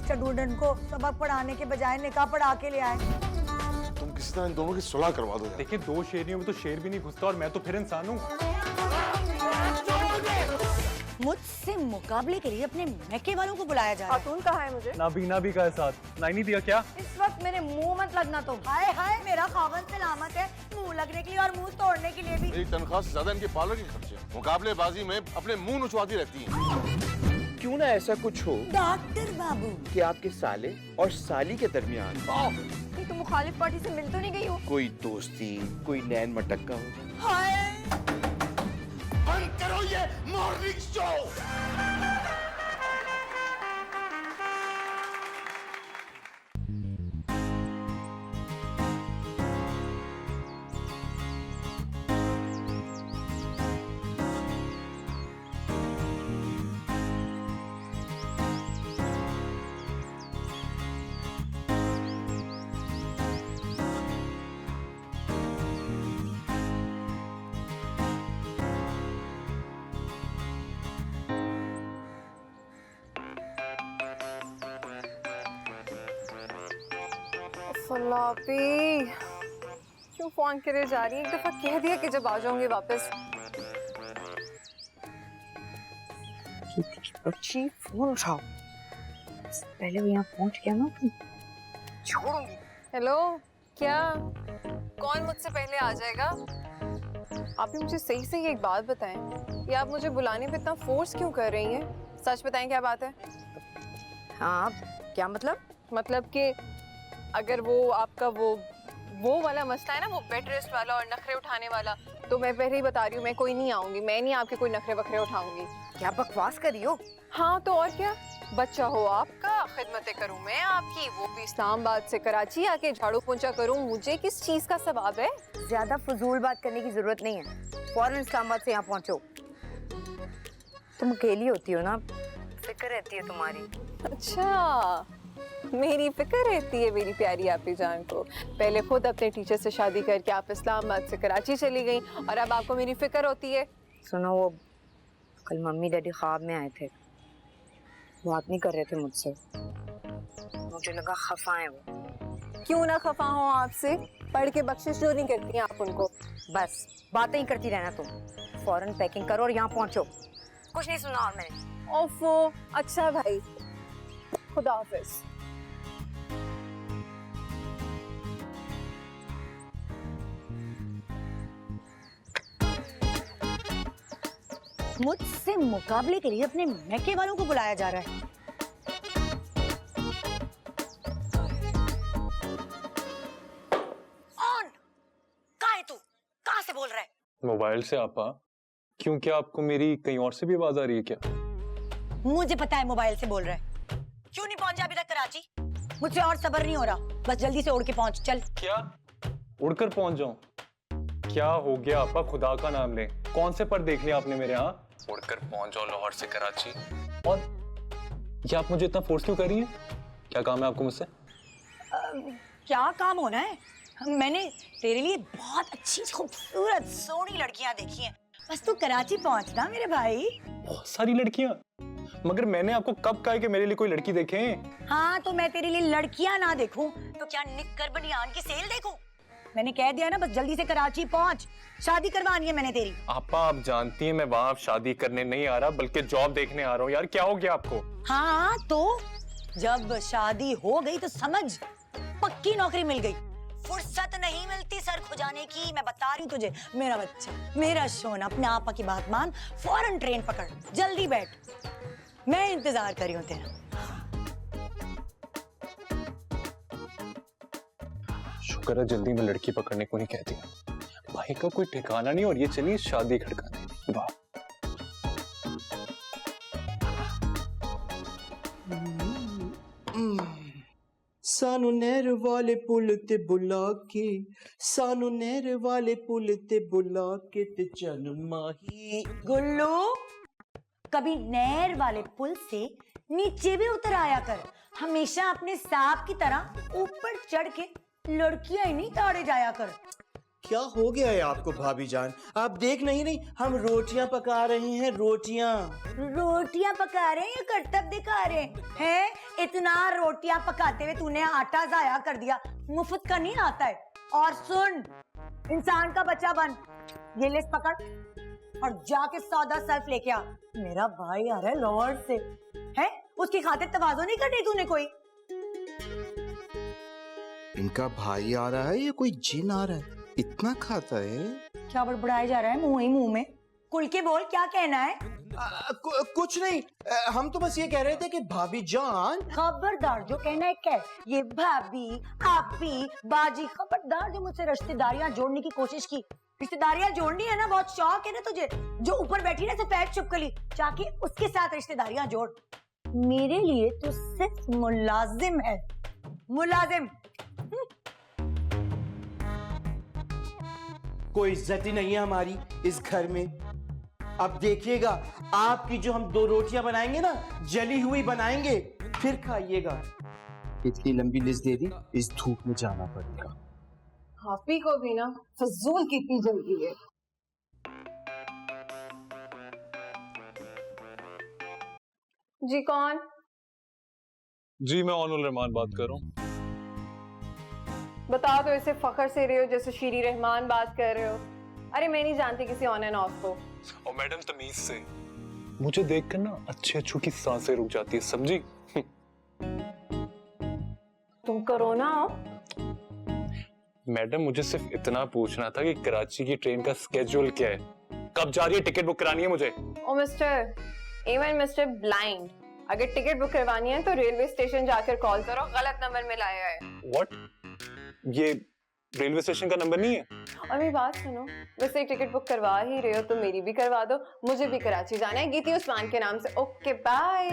Student को सबक पढ़ाने के बजाय निकाह पढ़ा के ले आए। तुम किसी तरह इन दोनों की सुलह करवा दो। देखिए, दो शेरनियों में तो शेर भी नहीं घुसता और मैं तो फिर इंसान हूँ। मुझसे मुकाबले के लिए अपने मैके वालों को बुलाया जा रहा है। खातून कहाँ है मुझे? नाबीना भी का है साथ, नाई नहीं दिया क्या? इस वक्त मेरे मुंह मत लगना तुम। हाय हाय, मेरा खावन सलामत है मुंह लगने के लिए और मुंह तोड़ने के लिए भी। मेरी तनख्वाह से ज्यादा इनके पार्लर के खर्चे, मुकाबलेबाजी में अपने मुंह नुचवाती रहती हैं। क्यों ना ऐसा कुछ हो डॉक्टर बाबू कि आपके साले और साली के दरमियान तुम मुखालिफ पार्टी से मिल तो नहीं गई हो? कोई दोस्ती, कोई नैन मटक्का हो। हाय, बंद करो ये मॉर्निंग शो। फलापी क्यों फोन करे जा रही है? एक दफा कह दिया कि जब आ जाऊंगी वापस। बच्ची फोन उठाओ, पहले वो यहाँ पहुंच गया ना तुम छोड़ूंगी। हेलो, क्या कौन मुझसे पहले आ जाएगा? आप भी मुझे सही से एक बात बताएं, ये आप मुझे बुलाने पे इतना फोर्स क्यों कर रही हैं? सच बताएं क्या बात है? हाँ, क्या मतलब? मतलब कि अगर वो आपका वो वाला मसला है ना, वो बेड रेस्ट वाला और नखरे उठाने वाला, तो मैं पहले ही बता रही हूँ, मैं कोई नहीं आऊंगी, मैं नहीं आपके कोई नखरे वखरे उठाऊंगी। क्या बकवास कर रही हो? हाँ तो और क्या, बच्चा हो आपका, खिदमतें करूँ मैं आपकी, वो भी इस्लामाबाद से कराची आके झाड़ू पोंछा करूँ, मुझे किस चीज का सवाब है? ज्यादा फजूल बात करने की जरूरत नहीं है, फौरन इस्लामाबाद से यहाँ पहुँचो। तुम अकेली होती हो ना, फिक्र रहती है तुम्हारी। अच्छा, मेरी फिक्र रहती है मेरी प्यारी आपी जान को। पहले खुद अपने टीचर से शादी करके आप इस्लामाबाद से कराची चली गई और अब आपको मेरी फिक्र होती है। सुनो, वो कल मम्मी डैडी ख्वाब में आए थे, बात नहीं कर रहे थे मुझसे, मुझे लगा खफा है वो। क्यों ना खफा हो आपसे, पढ़ के बख्शिश जो नहीं करती हैं आप उनको। बस बातें ही करती रहना तुम, फौरन पैकिंग करो और यहाँ पहुँचो। कुछ नहीं सुना और मैंने। ओफो, अच्छा भाई, खुदा हाफिज। मुझसे मुकाबले के लिए अपने मैके वालों को बुलाया जा रहा है। ऑन, कहाँ है तू? कहाँ से बोल रहा है? मोबाइल से आपा। क्यों, क्या आपको मेरी कहीं और से भी आवाज आ रही है क्या? मुझे पता है मोबाइल से बोल रहा है। क्यों नहीं पहुंचा अभी तक कराची? मुझसे और सब्र नहीं हो रहा, बस जल्दी से उड़ के पहुंच चल। क्या उड़कर पहुंच जाऊं? क्या हो गया आपा, खुदा का नाम ले, कौन से पर देख लिया आपने मेरे यहाँ? उड़कर पहुंच जाओ लाहौर से कराची। और ये आप मुझे इतना फोर्स क्यों कर रही हैं? क्या काम है आपको मुझसे? क्या काम होना है? मैंने तेरे लिए बहुत अच्छी खूबसूरत सोहनी लड़कियां देखी हैं, बस तू कराची पहुंचना मेरे भाई। बहुत सारी लड़कियां? मगर मैंने आपको कब कहा कि मेरे लिए कोई लड़की देखे? हाँ तो मैं तेरे लिए लड़कियां ना देखूं तो क्या निक्कर बनियान की सेल देखूं? मैंने कह दिया ना, बस जल्दी से कराची पहुंच, शादी करवानी है मैंने तेरी। आपा आप जानती हैं मैं वहाँ शादी करने नहीं आ रहा बल्कि जॉब देखने आ रहा हूँ। यार क्या हो गया आपको? हाँ तो जब शादी हो गई तो समझ पक्की नौकरी मिल गई, फुर्सत नहीं मिलती सर खुजाने की। मैं बता रही हूँ तुझे, मेरा बच्चा, मेरा सोना, अपने आपा की बात मान, फौरन ट्रेन पकड़, जल्दी बैठ, मैं इंतजार कर रही हूँ तेरा। शुक्र है जल्दी में लड़की पकड़ने को नहीं कह दिया। भाई का कोई ठिकाना नहीं और ये चलिए शादी खड़काने। वाह, सानू नहर वाले पुल ते बुला के, सानू नहर वाले पुल ते बुला के ते चल माही। गुल्लू, कभी नहर वाले पुल से नीचे भी उतर आया कर, हमेशा अपने सांप की तरह ऊपर चढ़ के लड़कियां ही नहीं ताड़े जाया कर। क्या हो गया है आपको भाभी जान? आप देख नहीं रही हम रोटियां पका रहे हैं, रोटियां। रोटियां पका रहे हैं या करतब दिखा रहे हैं? इतना रोटियां पकाते हुए तूने आटा जाया कर दिया, मुफ्त का नहीं आता है। और सुन, इंसान का बच्चा बन, ये लिस्ट पकड़ और जाके सौदा सर्फ लेके आ। मेरा भाई आ रहा है लाहौर से, है उसकी खातिर तवाज़ो नहीं करनी तूने कोई? इनका भाई आ रहा है या कोई जिन आ रहा है? इतना खाता है? क्या बड़बड़ाया जा रहा है मुंह ही मुंह में? खुल के बोल, क्या कहना है? कुछ नहीं, हम तो बस ये कह रहे थे कि भाभी जान। खबरदार जो कहना है कह। ये भाभी, आपी, बाजी, खबरदार जो मुझसे रिश्तेदारियां जोड़ने की कोशिश की। रिश्तेदारियां जोड़नी है ना, बहुत शौक है ना तुझे। जो ऊपर बैठी ना सफेद छिपकली, जाके उसके साथ रिश्तेदारियां जोड़। मेरे लिए तो सिर्फ मुलाजिम है, मुलाजिम। कोई इज्जत ही नहीं है हमारी इस घर में। अब देखिएगा, आपकी जो हम 2 रोटियां बनाएंगे ना, जली हुई बनाएंगे, फिर खाइएगा। इतनी लंबी लिस्ट दे दी, इस धूप में जाना पड़ेगा। हाफी को भी ना फजूल की इतनी जल्दी है। जी कौन? जी मैं ऑनुल रहमान बात कर रहा हूँ। बता दो इसे फखर से रहे हो जैसे शीरी रहमान बात कर रहे हो। अरे मैं नहीं जानती किसी ऑन एंड ऑफ को। और मैडम तमीज से, मुझे देखकर ना अच्छे अच्छों की सांसें रुक जाती है, समझी? तुम करो ना। मैडम मुझे सिर्फ इतना पूछना था कि कराची की ट्रेन का स्केड्यूल क्या है, कब जा रही है, टिकट बुक करानी है मुझे। ओ मिस्टर, इवन मिस्टर ब्लाइंड, अगर टिकट बुक करवानी है तो रेलवे स्टेशन जाकर कॉल करो, गलत नंबर मिलाया है। व्हाट? ये रेलवे स्टेशन का नंबर नहीं है? और मेरी बात सुनो, वैसे एक टिकट बुक करवा ही रहे हो तो मेरी भी करवा दो, मुझे भी कराची जाना है गीती उस्मान के नाम से। Okay bye.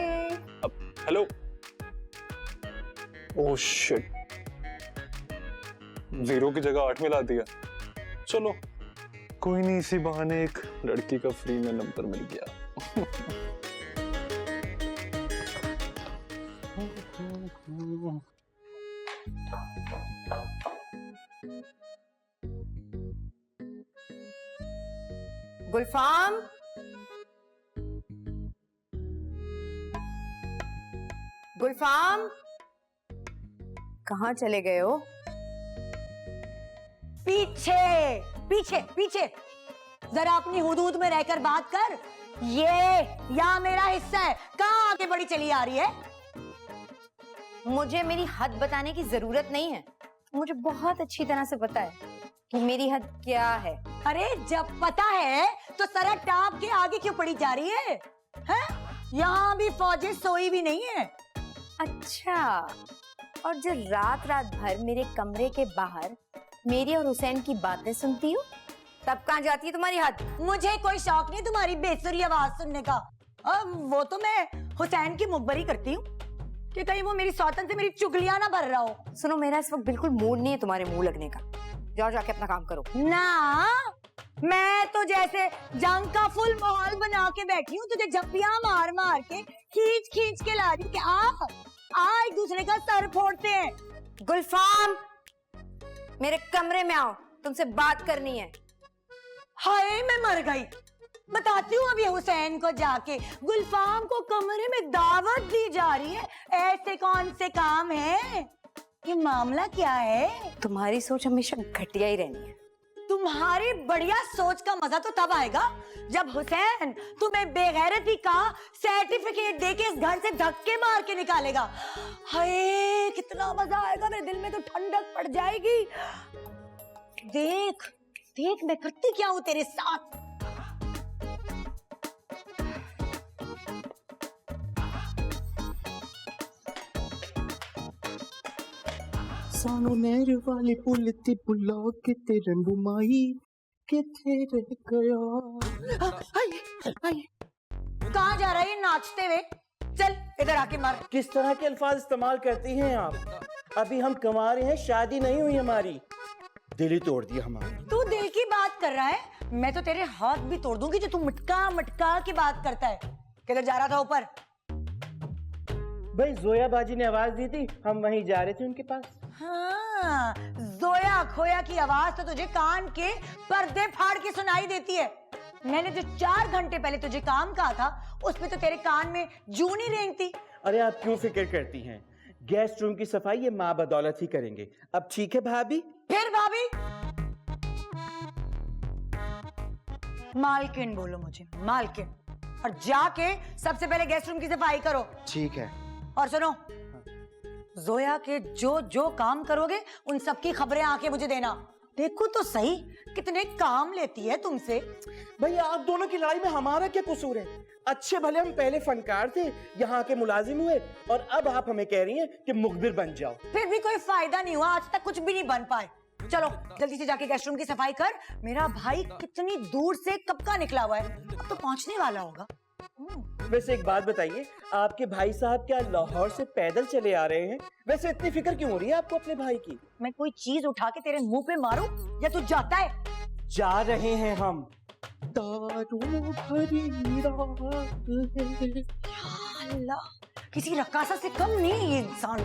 Hello. Oh shit, 0 की जगह 8 में ला दिया। चलो कोई नहीं, इसी बहाने एक लड़की का फ्री में नंबर मिल गया। गुलफाम, गुलफाम, कहाँ चले गए हो? पीछे पीछे पीछे, जरा अपनी हुदूद में रहकर बात कर। ये या मेरा हिस्सा है, कहाँ आगे बढ़ी चली आ रही है? मुझे मेरी हद बताने की जरूरत नहीं है। मुझे बहुत अच्छी तरह से पता है कि मेरी हद क्या है। अरे जब पता है तो सरा टाप के आगे क्यों पड़ी जा रही है? हैं? यहाँ भी फौजी सोई भी नहीं है। अच्छा, और जो रात रात भर मेरे कमरे के बाहर मेरी और हुसैन की बातें सुनती हो, तब कहाँ जाती है तुम्हारी हद? मुझे कोई शौक नहीं तुम्हारी बेसुरी आवाज सुनने का। वो तो मैं हुसैन की मुखबरी करती हूँ कि कहीं वो मेरी सौतन से मेरी चुगलियां ना भर रहा हो। सुनो, मेरा इस वक्त बिल्कुल मूड नहीं है तुम्हारे मुंह लगने का। जाओ जाके अपना काम करो। ना, मैं तो जैसे जंग का फुल माहौल बना के बैठी हूँ, तुझे झप्पियां मार मार के खींच खींच के ला रही कि आ एक दूसरे का सर फोड़ते हैं। गुलफाम, मेरे कमरे में आओ, तुमसे बात करनी है। हाय मैं मर गई। बताती हूँ अभी हुसैन को जाके, गुलफाम को कमरे में दावत दी जा रही है। ऐसे कौन से काम है? ये मामला क्या है? तुम्हारी सोच हमेशा घटिया ही रहनी है। तुम्हारी बढ़िया सोच का मजा तो तब आएगा जब हुसैन तुम्हें बेगैरती का सर्टिफिकेट देके इस घर से धक्के मार के निकालेगा। हाय कितना मजा आएगा, मेरे दिल में तो ठंडक पड़ जाएगी। देख देख मैं करती क्या हूँ तेरे साथ। सानू नहर वाले पुल ते बुला के तेरे बुमाई के तेरे गया। कहाँ जा रहा है ये नाचते हुए? चल इधर आके मार। किस तरह के अल्फाज इस्तेमाल करती हैं आप? अभी हम कमा रहे हैं, शादी नहीं हुई हमारी। दिल ही तोड़ दिया हमारा। तू दिल की बात कर रहा है, मैं तो तेरे हाथ भी तोड़ दूंगी जो तू मटका मटका की बात करता है। किधर जा रहा था ऊपर? भाई जोया बाजी ने आवाज दी थी, हम वहीं जा रहे थे उनके पास। हाँ, जोया खोया की आवाज तो तुझे कान के पर्दे फाड़ के सुनाई देती है। मैंने जो 4 घंटे पहले तुझे काम कहा था उसमें तो तेरे कान में जूं नहीं रेंगती। अरे आप क्यों फिक्र करती हैं? गेस्ट रूम की सफाई ये माँ बदौलत ही करेंगे। अब ठीक है भाभी? फिर भाभी? मालकिन बोलो मुझे, मालकिन। और जाके सबसे पहले गेस्ट रूम की सफाई करो। ठीक है। और सुनो, जोया के जो जो काम करोगे उन सब की खबरें आके मुझे देना। देखो तो सही कितने काम लेती है तुमसे। भैया आप दोनों की लड़ाई में हमारा क्या कसूर है? अच्छे भले हम पहले फनकार थे, यहाँ के मुलाजिम हुए, और अब आप हमें कह रही हैं कि मुखबिर बन जाओ। फिर भी कोई फायदा नहीं हुआ, आज तक कुछ भी नहीं बन पाए। चलो जल्दी से जाके गेस्ट रूम की सफाई कर। मेरा भाई कितनी दूर से कब का निकला हुआ है, अब तो पहुंचने वाला होगा। वैसे एक बात बताइए, आपके भाई साहब क्या लाहौर से पैदल चले आ रहे हैं? वैसे इतनी फिक्र क्यों हो रही है आपको अपने भाई की? मैं कोई चीज उठा के तेरे मुंह पे मारूं या तू जाता है? जा रहे हैं हम। दारू भरी रात। अल्लाह, किसी रक्कासा से कम नहीं है ये इंसान।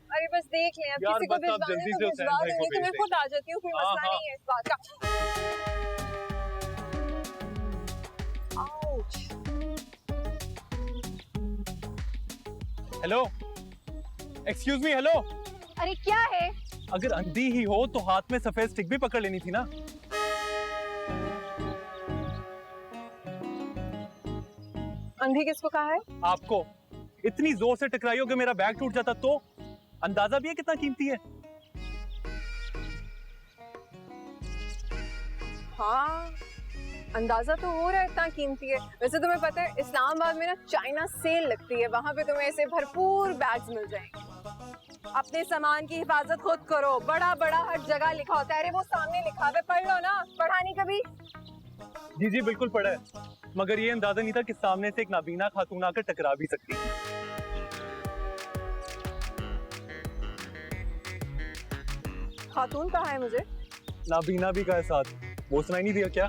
अरे बस देख लें, अब यार, किसी को बस आप भिजवाने जल्दी तो से भिजवा हुसैन भाई को देंगे, तो मैं भेज खुद आ जाती हूँ, कोई हाँ, मसला हाँ। नहीं है इस बात का। Ouch. Hello, excuse me, hello. अरे क्या है? अगर अंधी ही हो तो हाथ में सफेद स्टिक भी पकड़ लेनी थी ना। अंधी किसको कहा है? आपको इतनी जोर से टकराई हो कि मेरा बैग टूट जाता, तो अंदाजा भी है कितना कीमती है। हाँ, अंदाजा तो हो रहा है इतना कीमती है। वैसे तुम्हें पता है इस्लामाबाद में ना चाइना सेल लगती है, वहां पे तुम्हें ऐसे भरपूर बैग्स मिल जाएंगे। अपने सामान की हिफाजत खुद करो, बड़ा बड़ा हर जगह लिखा होता है। अरे वो सामने लिखा है, पढ़ लो ना, पढ़ा नहीं कभी? जी जी बिल्कुल पड़ा है, मगर ये अंदाजा नहीं था कि सामने से एक नाबीना खातून आकर टकरा भी सकती है। खातून कहा है मुझे? नाबीना भी का है साथ, वो सुनाई नहीं दिया क्या?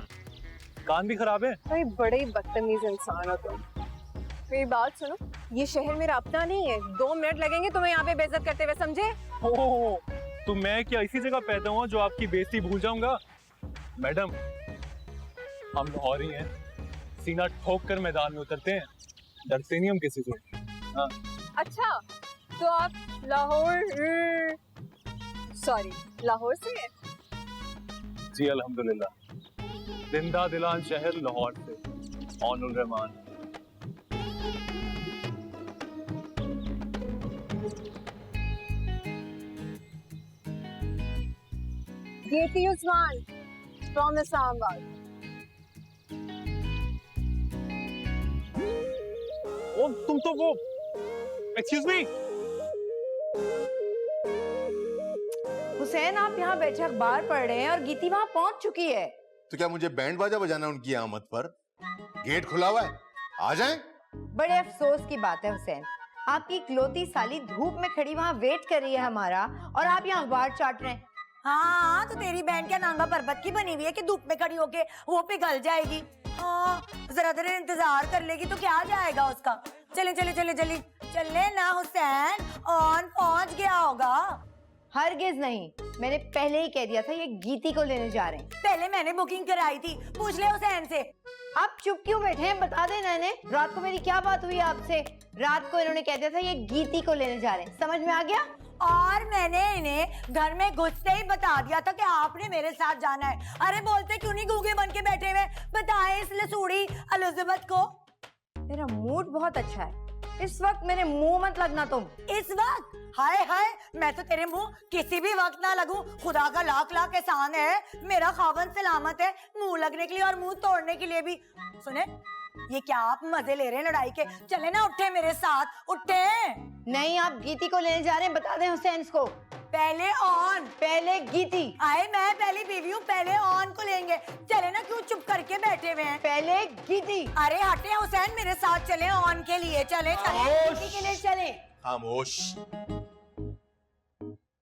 कान भी खराब है। भाई बड़े ही बदतमीज इंसान हो तुम। मेरी बात सुनो, ये शहर मेरा अपना नहीं है। 2 मिनट लगेंगे तुम्हें यहाँ पे बेइज्जत करते हुए, समझे? ओह, तो मैं क्या इसी जगह पैदा हुआ जो आपकी बेइज्जती भूल जाऊंगा? मैडम, हम लाहौरी हैं, सीना ठोक कर मैदान में उतरते हैं, डरते नहीं हम किसी से। हाँ। अच्छा, तो आप लाहौर से हैं? जी अल्हम्दुलिल्लाह, जिंदा दिलान शहर लाहौर से, औनुल रहमान। कीर्ति उस्मान फ्रॉम इस्लामाबाद। ओ तुम तो वो, एक्सक्यूज मी। हुसैन, आप यहाँ बैठे अखबार पढ़ रहे हैं और गीती वहाँ पहुंच चुकी है। तो क्या मुझे बैंड बाजा बजाना उनकी आमद पर? गेट खुला हुआ है, आ जाएं। बड़े अफसोस की बात है हुसैन, आपकी इकलौती साली धूप में खड़ी वहाँ वेट कर रही है हमारा, और आप यहाँ अखबार चाट रहे हैं। हाँ, तो तेरी बहन क्या नांगा पर्वत की बनी हुई है कि धूप में खड़ी होके वो पिघल जाएगी? हाँ, जरा देर इंतजार कर लेगी तो क्या जाएगा उसका। चले चले चले जल्दी चले ना हुसैन, ऑन पहुंच गया होगा। हरगिज नहीं, मैंने पहले ही कह दिया था ये गीती को लेने जा रहे हैं। पहले मैंने बुकिंग कराई थी, पूछ ले हुसैन से। आप चुप क्यों बैठे हैं? बता देना इन्हें रात को मेरी क्या बात हुई आपसे। रात को इन्होंने कह दिया था ये गीती को लेने जा रहे हैं, समझ में आ गया? और मैंने इन्हें घर में घुसते ही बता दिया था कि आपने मेरे साथ जाना है। अरे बोलते क्यों नहीं गूंगे बन के बैठे हुए? बताएं इस लसूड़ी एलिजाबेथ को। मेरा मूड बहुत अच्छा है, इस वक्त मेरे मुंह मत लगना तुम। इस वक्त? हाय हाय, मैं तो तेरे मुंह किसी भी वक्त ना लगूं, खुदा का लाख लाख एहसान है। मेरा खावन सलामत है मुंह लगने के लिए और मुंह तोड़ने के लिए भी। सुने, ये क्या आप मजे ले रहे हैं लड़ाई के? चले ना, उठे मेरे साथ, उठे। नहीं, आप गीती को लेने जा रहे हैं, बता दें हुसैन को। पहले ऑन, पहले गीती। आए मैं पहली बीवी हूँ, पहले ऑन को लेंगे। चले ना, क्यों चुप करके बैठे हुए हैं? पहले गीती। अरे हटे हुसैन, मेरे साथ चले ऑन के लिए, चले चले गीती के लिए चले। खामोश।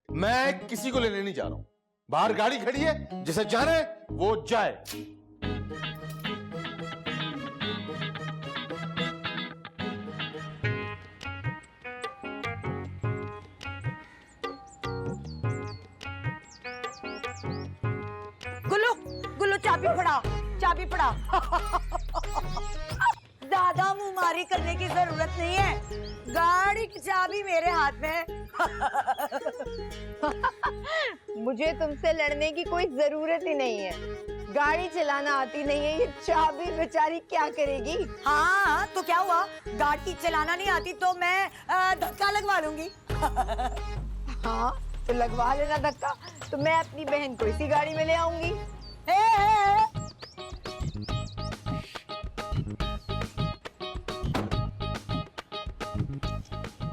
मैं किसी को लेने नहीं जा रहा हूं। बाहर गाड़ी खड़ी है, जिसे जाना है वो जाए। गुल्लू, गुल्लू चाबी फड़ा, चाबी फड़ा। ज्यादा मुंहमारी करने की जरूरत नहीं है, गाड़ी की चाबी मेरे हाथ में है। मुझे तुमसे लड़ने की कोई जरूरत ही नहीं है, गाड़ी चलाना आती नहीं है, ये चाबी बेचारी क्या करेगी? हाँ तो क्या हुआ, गाड़ी चलाना नहीं आती तो मैं धक्का लगवा लूंगी। हाँ तो लगवा लेना धक्का, तो मैं अपनी बहन को इसी गाड़ी में ले आऊंगी।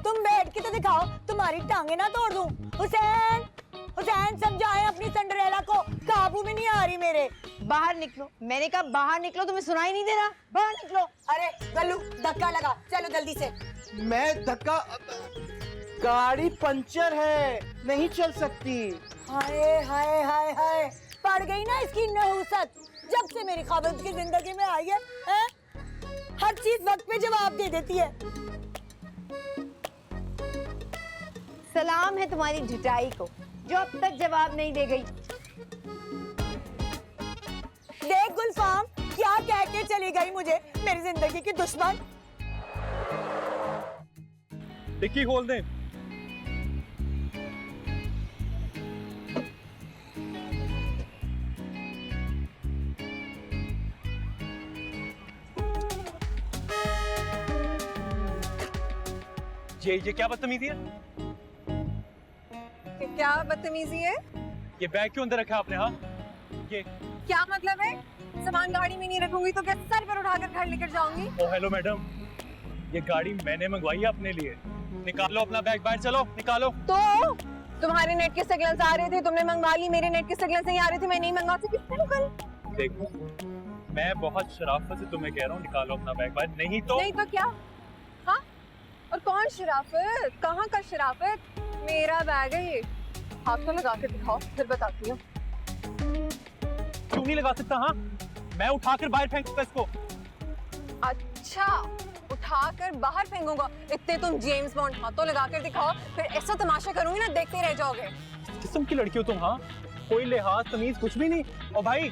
तुम बैठ के तो दिखाओ, तुम्हारी टांगे ना तोड़ दूं। हुसैन, हुसैन समझाए अपनी सिंड्रेला को, काबू में नहीं आ रही मेरे। बाहर निकलो, मैंने कहा बाहर निकलो, तुम्हें सुनाई नहीं दे रहा? बाहर निकलो। अरे गल्लू, धक्का लगा, चलो जल्दी से। मैं धक्का, गाड़ी पंचर है, नहीं चल सकती। हाय हाय हाय हाय, पड़ गई ना इसकी नहुसत। जब से मेरी खाबद की जिंदगी में आई है, हर चीज वक्त पे जवाब दे देती है। सलाम है तुम्हारी झुटाई को, जो अब तक जवाब नहीं दे गई। देख गुलफाम, क्या कह के चली गई मुझे, मेरी जिंदगी की दुश्मन। डिक्की खोल दे। ये क्या बदतमीजी है? क्या बदतमीजी है? ये बैग क्यों अंदर रखा आपने? हाँ, ये क्या मतलब है? सामान गाड़ी में नहीं रखूंगी तो क्या सर पर उठाकर घर लेकर जाऊंगी? ओ हेलो मैडम, ये गाड़ी मैंने मंगवाई है अपने लिए। निकालो अपना बैग, बाहर चलो, निकालो। तो तुम्हारे नेट के सिग्नल्स आ रहे थे, तुमने मंगवा ली, मेरे नेट के सिग्नल्स नहीं आ रहे थे, मैं नहीं मंगवाती, किसने कल? देखो, मैं बहुत शराफत से तुम्हें कह रहा हूँ, निकालो अपना बैग बाहर, नहीं तो क्या? हाँ, और कौन शराफत? कहाँ का शराफत? मेरा बैग है ये, हाथ तो लगा के दिखाओ, फिर बताती हूँ। क्यों नहीं लगा सकता? हाँ, मैं उठाकर बाहर फेंकूंगा इसको। अच्छा, उठाकर बाहर फेंकूंगा? इतने तुम जेम्स बॉन्ड, हाथों लगा कर दिखाओ, फिर ऐसा तमाशा करूंगी ना, देखते रह जाओगे। किस्म की लड़की हो तुम? हाँ, कोई लिहाज तमीज कुछ भी नहीं। और भाई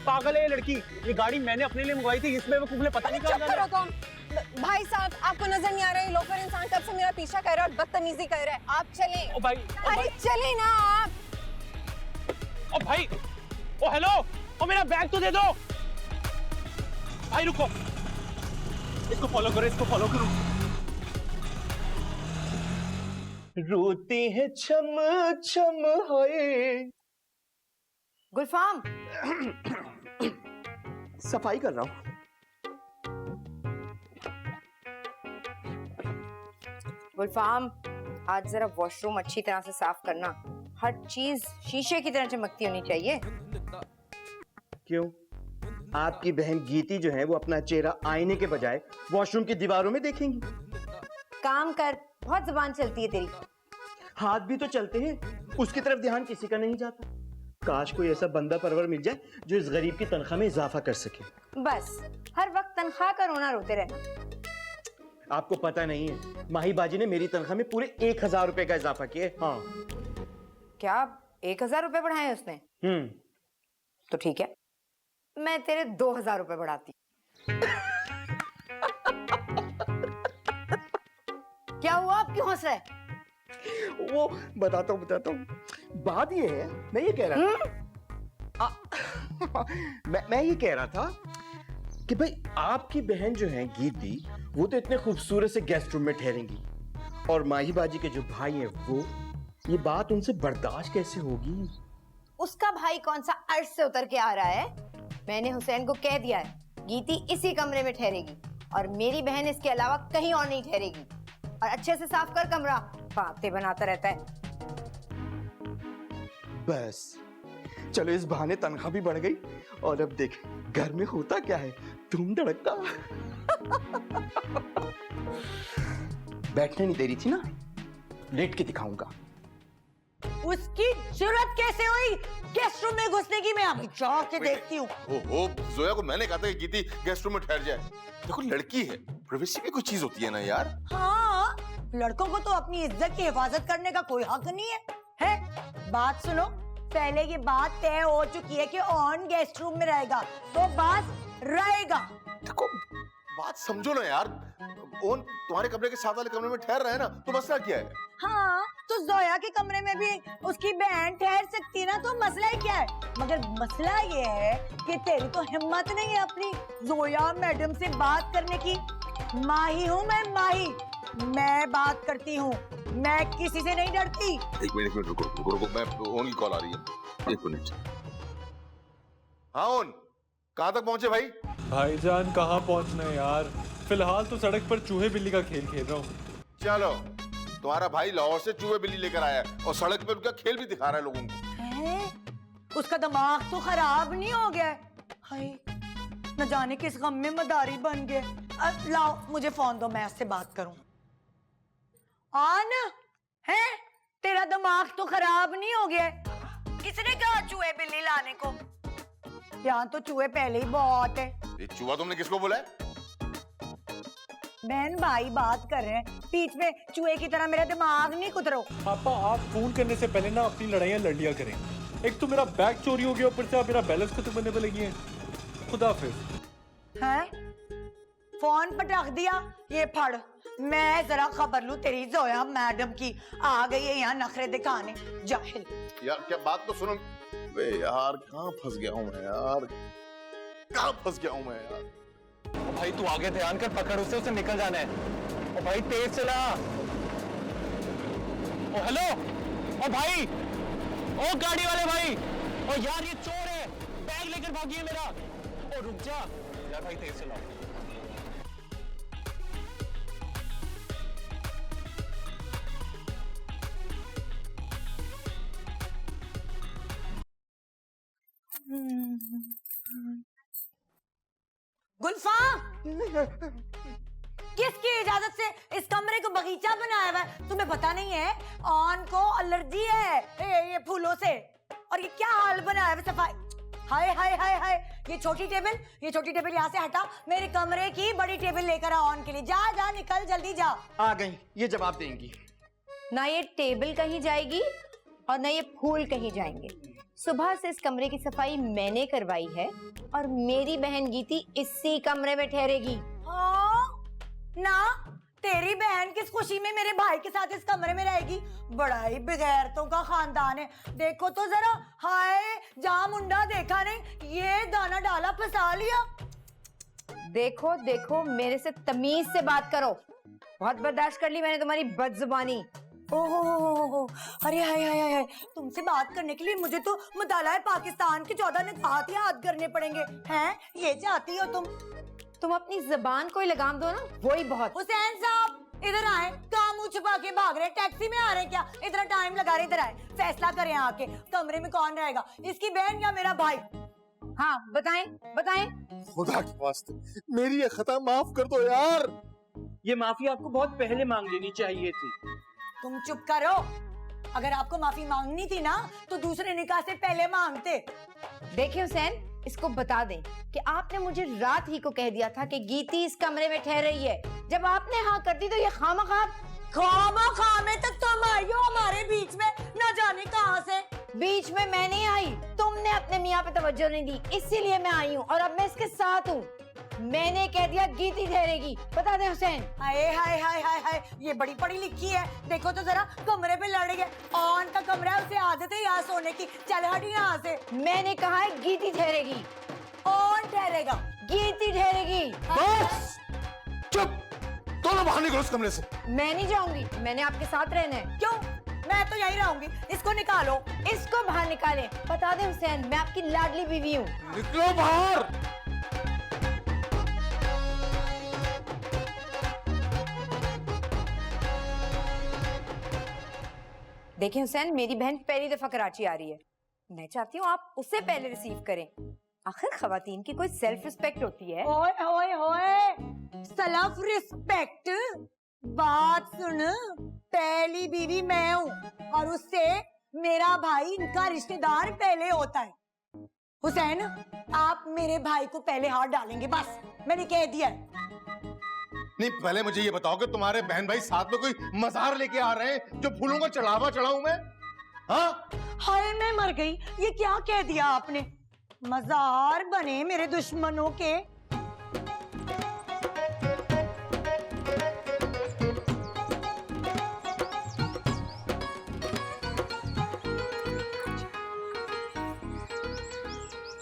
पागल है ये लड़की, ये गाड़ी मैंने अपने लिए मंगवाई थी, इसमें बेवकूफ ने पता नहीं चुप करो तुम। भाई साहब, आपको नजर नहीं आ रहा है लोफर इंसान कब से मेरा पीछा कर रहा है और बदतमीजी कर रहा है? आप चलें। ओ भाई, अरे चले ना आप। ओ भाई, ओ हेलो, ओ मेरा बैग तो दे दो। भाई रुको, इसको फॉलो करो, इसको फॉलो करो। रोते हैं छम छम होए। गुलफाम, सफाई कर रहा हूँ। गुलफाम, आज जरा वॉशरूम अच्छी तरह से साफ करना, हर चीज शीशे की तरह चमकती होनी चाहिए। क्यों? आपकी बहन गीती जो है वो अपना चेहरा आईने के बजाय वॉशरूम की दीवारों में देखेंगी। काम कर, बहुत जुबान चलती है तेरी। हाथ भी तो चलते हैं, उसकी तरफ ध्यान किसी का नहीं जाता। काश कोई ऐसा बंदा परवर मिल जाए जो इस गरीब की तनख्वाह में इजाफा कर सके। बस हर वक्त तनख्वाह का रोना रोते रहना। आपको पता नहीं है, माही बाजी ने मेरी तनख्वाह में पूरे 1000 रुपए का इजाफा किया। हाँ। क्या 1000 रुपए बढ़ाए उसने? तो ठीक है, मैं तेरे 2000 रुपए बढ़ाती। क्या हुआ, आप क्यों हंस रहे? वो बताता हूँ। बात ये है, मैं ये कह रहा था मैं ये कह रहा था कि भाई आपकी बहन जो है गीती, वो तो इतने खूबसूरत से गेस्ट रूम में ठहरेंगी, और माही बाजी के जो भाई हैं वो, ये बात उनसे बर्दाश्त कैसे होगी? उसका भाई कौन सा अर्श से उतर के आ रहा है? मैंने हुसैन को कह दिया है गीती इसी कमरे में ठहरेगी और मेरी बहन इसके अलावा कहीं और नहीं ठहरेगी। और अच्छे से साफ कर कमरा, बातें बनाता रहता है। बस चलो, इस बहाने तनख्वाह भी बढ़ गई। और अब देख घर में होता क्या है, धूम धड़कता। बैठने नहीं दे रही थी ना, लेट के दिखाऊंगा। उसकी जरूरत कैसे हुई गेस्ट रूम में घुसने की? मैं अभी जाके देखती हूँ। ओहो, जोया को मैंने कहा था कि गीती गेस्ट रूम में ठहर जाए। देखो लड़की है, प्राइवेसी भी कोई चीज होती है ना यार। हाँ, लड़कों को तो अपनी इज्जत की हिफाजत करने का कोई हक नहीं है। है? बात सुनो, पहले की बात तय हो चुकी है कि ऑन गेस्ट रूम में रहेगा तो बात रहेगा। देखो बात समझो ना यार, ओन तुम्हारे कमरे के साथ वाले कमरे में ठहर रहा है ना, तो मसला क्या है? हाँ, तो जोया के कमरे में भी उसकी बहन ठहर सकती है ना, तो मसला ही क्या है? मगर मसला ये है कि तेरी तो हिम्मत नहीं है अपनी जोया मैडम से बात करने की। माही हूँ मैं, माही। मैं बात करती हूँ, मैं किसी से नहीं डरती। एक मिनट रुको, मैं ओन की कॉल आ रही है, एक मिनट। हाँ ओन, कहाँ तक पहुंचे भाई? भाईजान कहाँ पहुंचना है यार, फिलहाल तो सड़क पर चूहे बिल्ली का खेल खेल रहा हूँ। चलो, तुम्हारा भाई लाहौर से चूहे बिल्ली लेकर आया है और सड़क पे उनका खेल भी दिखा रहा है लोगों को। है? उसका दिमाग तो खराब नहीं हो गया? हाय, न जाने किस गम में मदारी बन गए। लाओ मुझे फोन दो, मैं उससे बात करूं। आन है, तेरा दिमाग तो खराब नहीं हो गया? किसने कहा चूहे बिल्ली लाने को? यहाँ तो चूहे पहले ही बहुत है। ये चूहा तुमने किसको बोला है? बहन भाई बात कर रहे हैं, बीच में चूहे की तरह मेरा दिमाग नहीं कुतरो। पापा आप फोन करने से पहले ना अपनी लड़ाइयाँ लड़ लिया करें। एक तो मेरा बैग चोरी हो गया, ऊपर से आप मेरा बैलेंस खत्म करने पे लगी है। खुदा हाफिज। हैं? फोन पर रख दिया, ये फड़। मैं जरा खबर लूं तेरी जोया मैडम की, आ गई है यहाँ नखरे दिखाने, जाहिल। यार क्या बात तो सुनो। बे यार कहाँ फंस गया हूँ मैं यार, कहाँ फंस गया हूँ मैं यार। भाई तू आगे ध्यान कर, पकड़ उसे निकल जाना है। ओ भाई तेज चला। ओ हेलो, ओ भाई, ओ गाड़ी वाले भाई, ओ यार ये चोर है, बैग लेकर भागी है मेरा। ओ रुक जा यार भाई, तेज चलाओ। गुल्फा, किसकी इजाजत से इस कमरे को बगीचा बनाया हुआ है? तुम्हें पता नहीं है ऑन को एलर्जी है ये फूलों से। और ये क्या हाल बनाया है सफाई। हाय हाय हाय हाय, ये छोटी टेबल यहाँ से हटा, मेरे कमरे की बड़ी टेबल लेकर आ ऑन के लिए। जा जा, निकल जल्दी जा। आ गई, ये जवाब देंगी। ना ये टेबल कहीं जाएगी और ना ये फूल कहीं जाएंगे। सुबह से इस कमरे की सफाई मैंने करवाई है और मेरी बहन गीती इसी कमरे में ठहरेगी। ना, तेरी बहन किस खुशी में मेरे भाई के साथ इस कमरे में रहेगी? बड़ा ही बेगैरतों का खानदान है। देखो तो जरा, हाय जहाँ मुंडा देखा नहीं, ये दाना डाला फंसा लिया। देखो देखो, मेरे से तमीज से बात करो। बहुत बर्दाश्त कर ली मैंने तुम्हारी बदजुबानी। ओहो, अरे हाय हाय हाय, तुमसे बात करने के लिए मुझे तो मुताला पाकिस्तान के 14 निकाहत याद करने पड़ेंगे। हैं? ये चाहती हो तुम अपनी जबान को ही लगाम दो ना, वही बहुत। हुसैन साहब इधर आए, काम मुंह छुपा के भाग रहे, टैक्सी में आ रहे क्या? इतना टाइम लगा रहे, इधर आए, फैसला करें आके, कमरे में कौन रहेगा, इसकी बहन या मेरा भाई? हाँ बताएं बताएं। खुदा के वास्ते मेरी ये खता माफ कर दो यार। ये माफी आपको बहुत पहले मांग लेनी चाहिए थी। तुम चुप करो। अगर आपको माफी मांगनी थी ना तो दूसरे निकाह से पहले मांगते। देखिए हुसैन, इसको बता दें कि आपने मुझे रात ही को कह दिया था कि गीती इस कमरे में ठहर रही है। जब आपने हाँ कर दी तो ये खामा में तक तुम आई हो हमारे बीच में, न जाने कहां से। बीच में मैं नहीं आई, तुमने अपने मियाँ पे तवज्जो नहीं दी, इसीलिए मैं आई हूँ और अब मैं इसके साथ हूँ। मैंने कह दिया गीती ठहरेगी। बता दे हुसैन। हाय हाय हाय हाय हाय, ये बड़ी पढ़ी लिखी है। देखो तो जरा, कमरे पे लड़ गए। ऑन का कमरा है, उसे आदत है यहाँ सोने की। चल हट यहाँ से। मैंने कहा है गीती ठहरेगी। ऑन ठहरेगा, गीती ठहरेगी। बस चुप, दोनों बाहर निकलो इस कमरे से। मैं नहीं जाऊंगी, मैंने आपके साथ रहना है। क्यों? मैं तो यहीं रहूंगी। इसको निकालो। इसको बाहर निकालें। बता दे हुसैन, मैं आपकी लाडली बीवी हूँ। निकलो बाहर। देखिए हुसैन, मेरी बहन पहली दफा कराची आ रही है, मैं चाहती हूँ आप उससे पहले रिसीव करें। आखिर खवातीन की कोई सेल्फ रिस्पेक्ट होती है। ओए ओए ओए, सेल्फ रिस्पेक्ट? बात सुन, पहली बीवी मैं हूँ और उससे मेरा भाई इनका रिश्तेदार पहले होता है। हुसैन, आप मेरे भाई को पहले हाथ डालेंगे, बस मैंने कह दिया है। नहीं, पहले मुझे ये बताओ कि तुम्हारे बहन भाई साथ में कोई मजार लेके आ रहे हैं जो फूलों का चढ़ावा चढ़ाऊं मैं? हाँ? हाय मैं मर गई, ये क्या कह दिया आपने? मजार बने मेरे दुश्मनों के।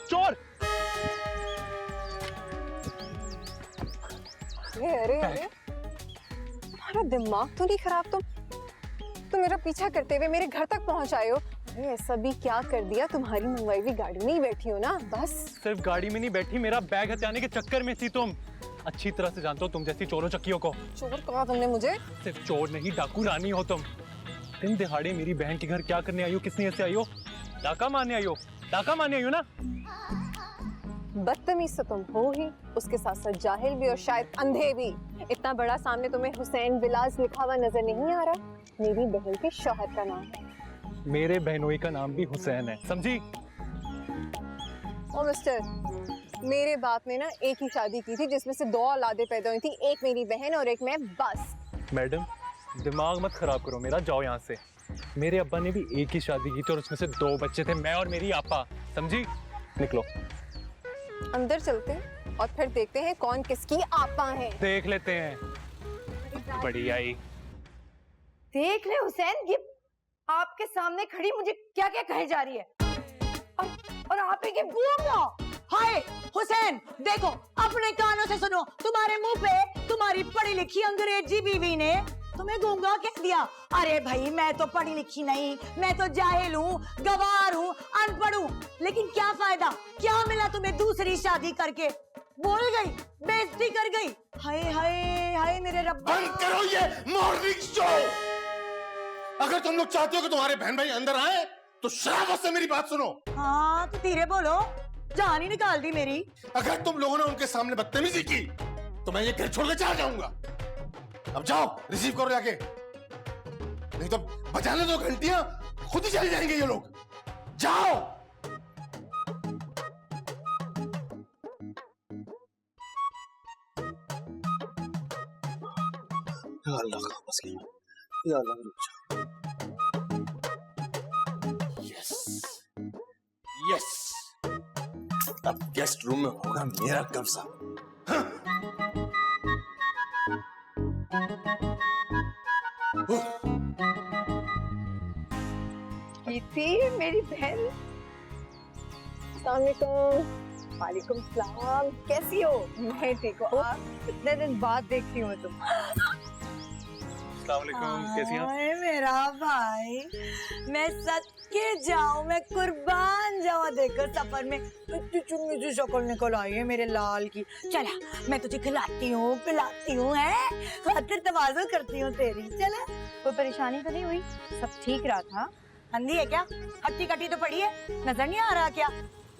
चोर! अरे अरे, तुम्हारा दिमाग तो नहीं खराब? तुम मेरा पीछा करते हुए मेरे घर तक पहुंच आए हो। अरे ऐसा भी क्या कर दिया, तुम्हारी मंगवाई हुई गाड़ी में ही बैठी हो ना, बस। सिर्फ गाड़ी में नहीं बैठी, मेरा बैग हथियाने के चक्कर में थी तुम। अच्छी तरह से जानते हो तुम जैसी चोरों चक्कियों को। चोर कहा तुमने मुझे? सिर्फ चोर नहीं, डाकू रानी हो तुम। दिन दिहाड़े मेरी बहन के घर क्या करने आई हो? किस नीयत से आई हो? डाका मारने आई हो? डाका मारने आई हो ना? बदतमीज तो तुम हो ही, उसके साथ साथ जाहिल भी और शायद अंधे भी। इतना बड़ा सामने तुम्हें हुसैन विलास लिखा हुआ नजर नहीं आ रहा? मेरी बहन के शौहर का नाम है। मेरे बहनोई का नाम भी हुसैन है, समझी? ओ मिस्टर, मेरे बाप ने ना एक ही शादी की थी जिसमें से 2 औलादें पैदा हुई थी, एक मेरी बहन और एक मैं, बस। मैडम, दिमाग मत खराब करो मेरा, जाओ यहाँ से। मेरे अब्बा ने भी एक ही शादी की थी और उसमें से 2 बच्चे थे, मैं और मेरी आपा, समझी? निकलो। अंदर चलते हैं और फिर देखते हैं कौन किसकी आपा है। देख लेते हैं। बड़ी आई। देख ले हुसैन, ये आपके सामने खड़ी मुझे क्या क्या कहे जा रही है, और आप एक बूढ़ा। हाय हुसैन, देखो अपने कानों से सुनो, तुम्हारे मुंह पे तुम्हारी पढ़ी लिखी अंग्रेजी बीवी ने तुम्हें गूंगा कह दिया। अरे भाई, मैं तो पढ़ी लिखी नहीं, मैं तो जाहिल हूँ, गवार हूँ, अनपढ़ हूँ, लेकिन क्या फायदा? क्या मिला तुम्हें दूसरी शादी करके? बोल गई, बेइज्जती कर गई। हाय हाय हाय मेरे रब्बा। बंद करो ये मॉर्निंग शो। अगर तुम लोग चाहते हो कि तुम्हारे बहन भाई अंदर आए तो शराफत से मेरी बात सुनो। हाँ तो धीरे बोलो, जान ही निकाल दी मेरी। अगर तुम लोगों ने उनके सामने बदतमीजी की तो मैं ये घर छोड़ के चला जाऊंगा। अब जाओ, रिसीव करो जाके, नहीं तो बजाने दो घंटियां, खुद ही चले जाएंगे ये लोग। जाओ। अल्लाह का बस या अल्लाह। यस यस, अब गेस्ट रूम में होगा मेरा कब्जा। कीर्ति, मेरी बहन। अस्सलामुअलैकुम। वालेकुम सलाम, कैसी हो? मैं ठीक हूँ। आप कितने दिन बाद देख रही हूँ तुम। अस्सलाम वालेकुम, कैसी हैं आप? हाय मेरा भाई, मैं सच के जाऊं, मैं कुर्बान जाऊं। देखो सफर में इतनी चुन्नी सी शक्ल निकल आई है मेरे लाल की। चला, मैं तुझे खिलाती हूँ, पिलाती हूँ, है खातिर तवाज़ो करती हूँ तेरी। चला। कोई परेशानी तो नहीं हुई? सब ठीक रहा था? अंधी है क्या? हट्टी कट्टी तो पड़ी है, नजर नहीं आ रहा क्या?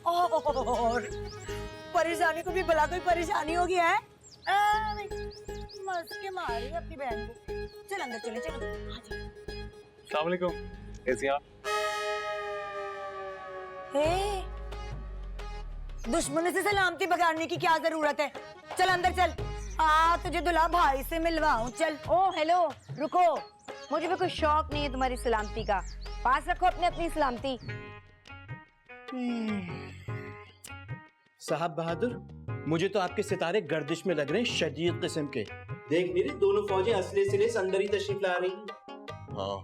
और परेशानी को भी भला कोई परेशानी होगी है? मस्त के मारी अपनी बहन को। चल अंदर चले, चलो। अस्सलाम वालेकुम, कैसी हैं आप? दुश्मन से सलामती बगाड़ने की क्या जरूरत है? चल अंदर चल, तुझे दुल्हा भाई से मिलवाऊं। चल। ओ हेलो, रुको, मुझे भी कोई शौक नहीं है तुम्हारी सलामती का, पास रखो अपनी सलामती। साहब बहादुर, मुझे तो आपके सितारे गर्दिश में लग रहे हैं, शदीद किस्म के। देख मेरे दोनों फौजें असले सिले से अंदर ही तशरीफ ला रही हैं। हाँ,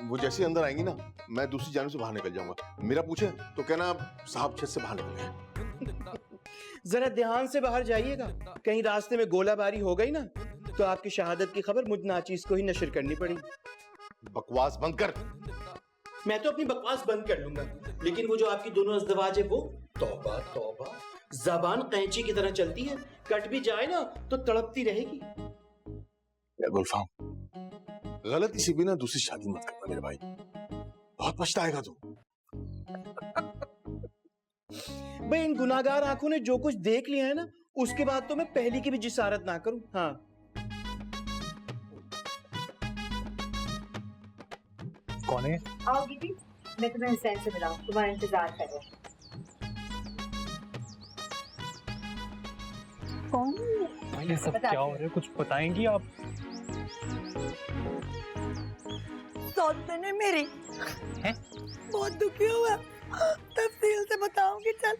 वो जैसे अंदर आएंगी ना, मैं दूसरी जानिब से बाहर निकल जाऊंगा। मेरा पूछे तो कहना साहब छत से बाहर निकल गए। जरा ध्यान से बाहर जाइएगा, कहीं रास्ते में गोलाबारी हो गई ना तो आपकी शहादत की खबर मुझ नाचीज को ही नशर करनी पड़ी। बकवास बंद कर। मैं तो अपनी बकवास बंद कर लूंगा, लेकिन वो जो आपकी दोनों अज़दवाज है वो तौबा तौबा, ज़बान कैंची की तरह चलती है, कट भी जाए ना तो तड़पती रहेगी। गुलफाम, गलती से भी ना दूसरी शादी मत करना मेरे भाई, बहुत पछताएगा तू। भाई इन गुनाहगार आंखों ने जो कुछ देख लिया है ना, उसके बाद तो मैं पहली की भी जिसारत ना करूं। हाँ कौन है? आओ दीदी, मैं तुम्हें हुसैन से मिलाऊं, तुम्हारा इंतजार कर रहा है। कौन? भाई ये सब क्या हो रहा है, कुछ बताएंगी आप? सौतने मेरी हैं? बहुत दुखी हुआ, तफसील से बताऊंगी। चल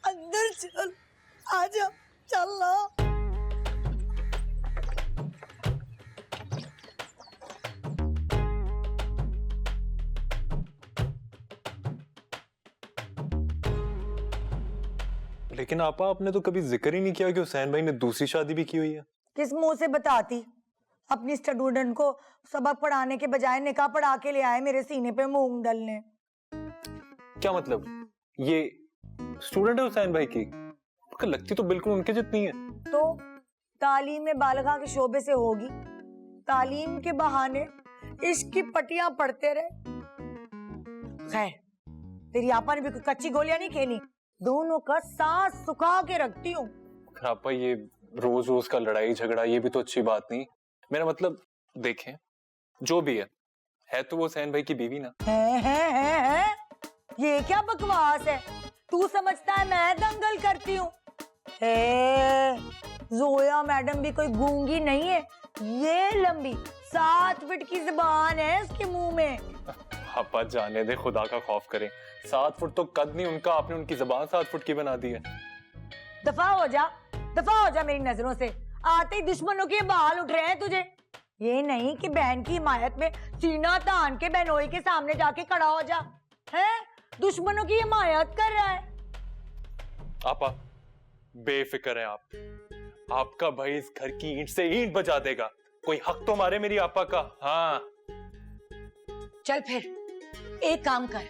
अंदर चल, आजा, चल ना। लेकिन आपा आपने तो कभी जिक्र ही नहीं किया कि हुसैन भाई ने दूसरी शादी भी की हुई है। किस मुंह से बताती? अपनी स्टूडेंट को सबक पढ़ाने के बजाय निकाह पढ़ा के ले आए मेरे सीने पे मूंग डलने। क्या मतलब? ये स्टूडेंट है हुसैन भाई की? लगती तो बिल्कुल उनके जितनी है। तो तालीम में बालगा के शोबे से होगी, तालीम के बहाने इश्क की पटियां पढ़ते रहे। खैर, तेरी आपा ने भी कोई कच्ची गोलियां नहीं खेली, दोनों का सांस सुखा के रखती हूँ। आपा ये रोज रोज का लड़ाई झगड़ा ये भी तो अच्छी बात नहीं। मेरा मतलब देखें, जो भी है तो वो हुसैन भाई की बीवी ना। है? ये क्या बकवास है? तू समझता है मैं दंगल करती हूँ? जोया मैडम भी कोई गूंगी नहीं है, ये लंबी 7 फीट की जुबान है उसके मुंह में। आपा जाने दे, खुदा का खौफ करें। 7 फुट तो कद नहीं उनका, आपने उनकी जुबान 7 फुट की बना दी है। दफा हो जा मेरी नजरों से। आते ही दुश्मनों के बाल उठ रहे हैं तुझे। ये नहीं कि बहन की हिमायत में सीना तान के बहनोई के सामने जाके खड़ा हो जा, है? दुश्मनों की हिमायत कर रहा है। आपा बेफिक्र है आप, आपका भाई इस घर की ईंट से ईंट बजा देगा। कोई हक तो मारे मेरी आपा का। हाँ चल फिर एक काम कर,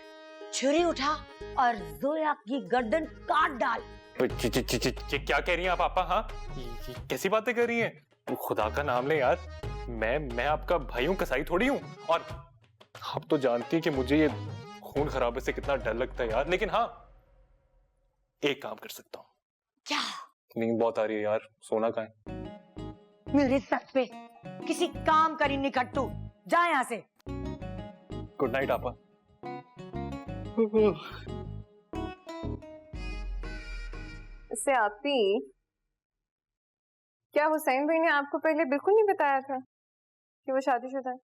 छुरी उठा और जोया की गर्दन काट डाल। क्या कह रही हैं आप आपा? हाँ ये कैसी बातें कर रही हैं? खुदा का नाम ले यार, मैं आपका भाई हूँ, कसाई थोड़ी हूँ। और आप तो जानती हैं कि मुझे ये खून खराबे से कितना डर लगता है यार। लेकिन हाँ, एक काम कर सकता हूँ। क्या? नींद बहुत आ रही है यार, सोना कहाँ है? मेरे सर पे किसी काम करी निकट्टू, जा यहाँ से। गुड नाइट आपा। इससे आपी, क्या हुसैन भाई ने आपको पहले बिल्कुल नहीं बताया था कि वो शादीशुदा है?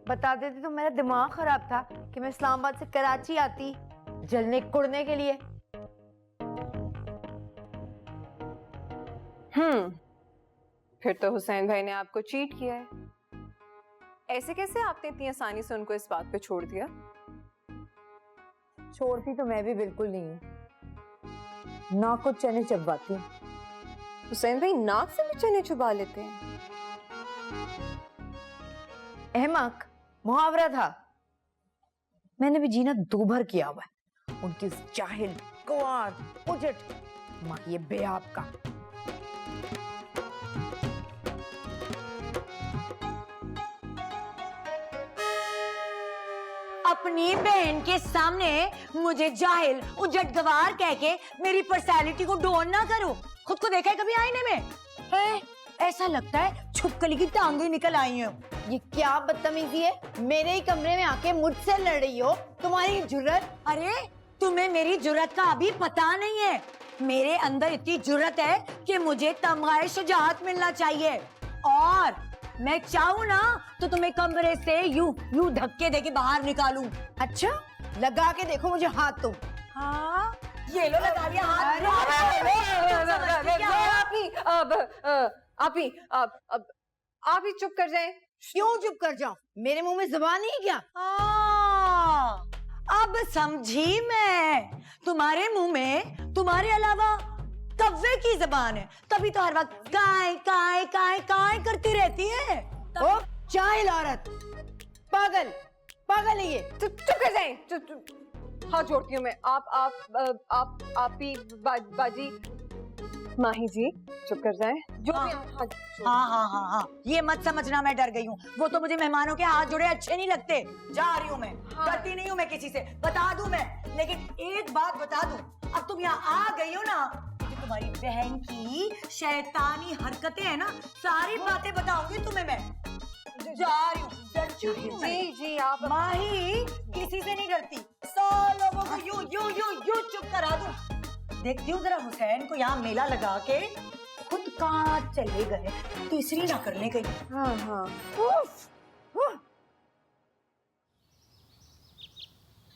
बता देती तो मेरा दिमाग खराब था कि मैं इस्लामाबाद से कराची आती जलने कुड़ने के लिए। फिर तो हुसैन भाई ने आपको चीट किया है। ऐसे कैसे आपने इतनी आसानी से उनको इस बात पे छोड़ दिया? छोड़ती तो मैं भी बिल्कुल नहीं हूँ, नाक को चने चबवाती हूँ। हुसैन भाई नाक से भी चने चुबा लेते हैं? अहमक मुहावरा था, मैंने भी जीना दूभर किया हुआ है उनकी उस जाहिल गवार उजट माँ ये बेआब का। अपनी बहन के सामने मुझे जाहिल उजट गवार कह के मेरी पर्सनालिटी को डोन ना करो। खुद को देखा है कभी आईने में? है? ऐसा लगता है छुपकली की टांगे निकल आई हैं। ये क्या बदतमीजी है? मेरे ही कमरे में आके मुझसे लड़ रही हो, तुम्हारी जुर्रत। अरे तुम्हें मेरी जुर्रत का अभी पता नहीं है। मेरे अंदर इतनी जुर्रत है कि मुझे तमगाए शुजाअत मिलना चाहिए, और मैं चाहूँ ना तो तुम्हें कमरे से यूं धक्के देके बाहर निकालूं। अच्छा लगा के देखो मुझे हाथ तुम। हाँ ये लो लगा लिया हाथ। आप ही चुप कर जाएं। क्यों चुप कर जाऊं? मेरे मुंह में जुबान नहीं क्या? अब समझी मैं, तुम्हारे मुंह में तुम्हारे अलावा कव्वे की जुबान है, तभी तो हर वक्त काय काय काय काय करती रहती है। ओ जाहिल औरत, पागल पागल है ये। चुप कर जाएं। हाथ जोड़ती हूँ मैं। आप ही बाजी माही जी चुप कर जाए जो हाँ। भी हाँ, जो- हाँ, ये मत समझना मैं डर गई हूँ। वो तो मुझे मेहमानों के हाथ जुड़े अच्छे नहीं लगते। जा रही हूँ मैं, डरती नहीं हूँ मैं किसी से, बता दूं मैं। लेकिन एक बात बता दूं, अब तुम यहाँ आ गई हो ना, जो तुम्हारी बहन की शैतानी हरकतें हैं ना, सारी बातें बताऊंगी तुम्हें मैं। जा रही हूँ, डर चुकी हूँ मैं। जी जी आप माही किसी से नहीं डरती, 100 लोगों को यूं चुप करा दूं। देखती हूँ जरा हुसैन को यहाँ मेला लगा के खुद कहाँ चले गए, तीसरी ना करने गई। हाँ हाँ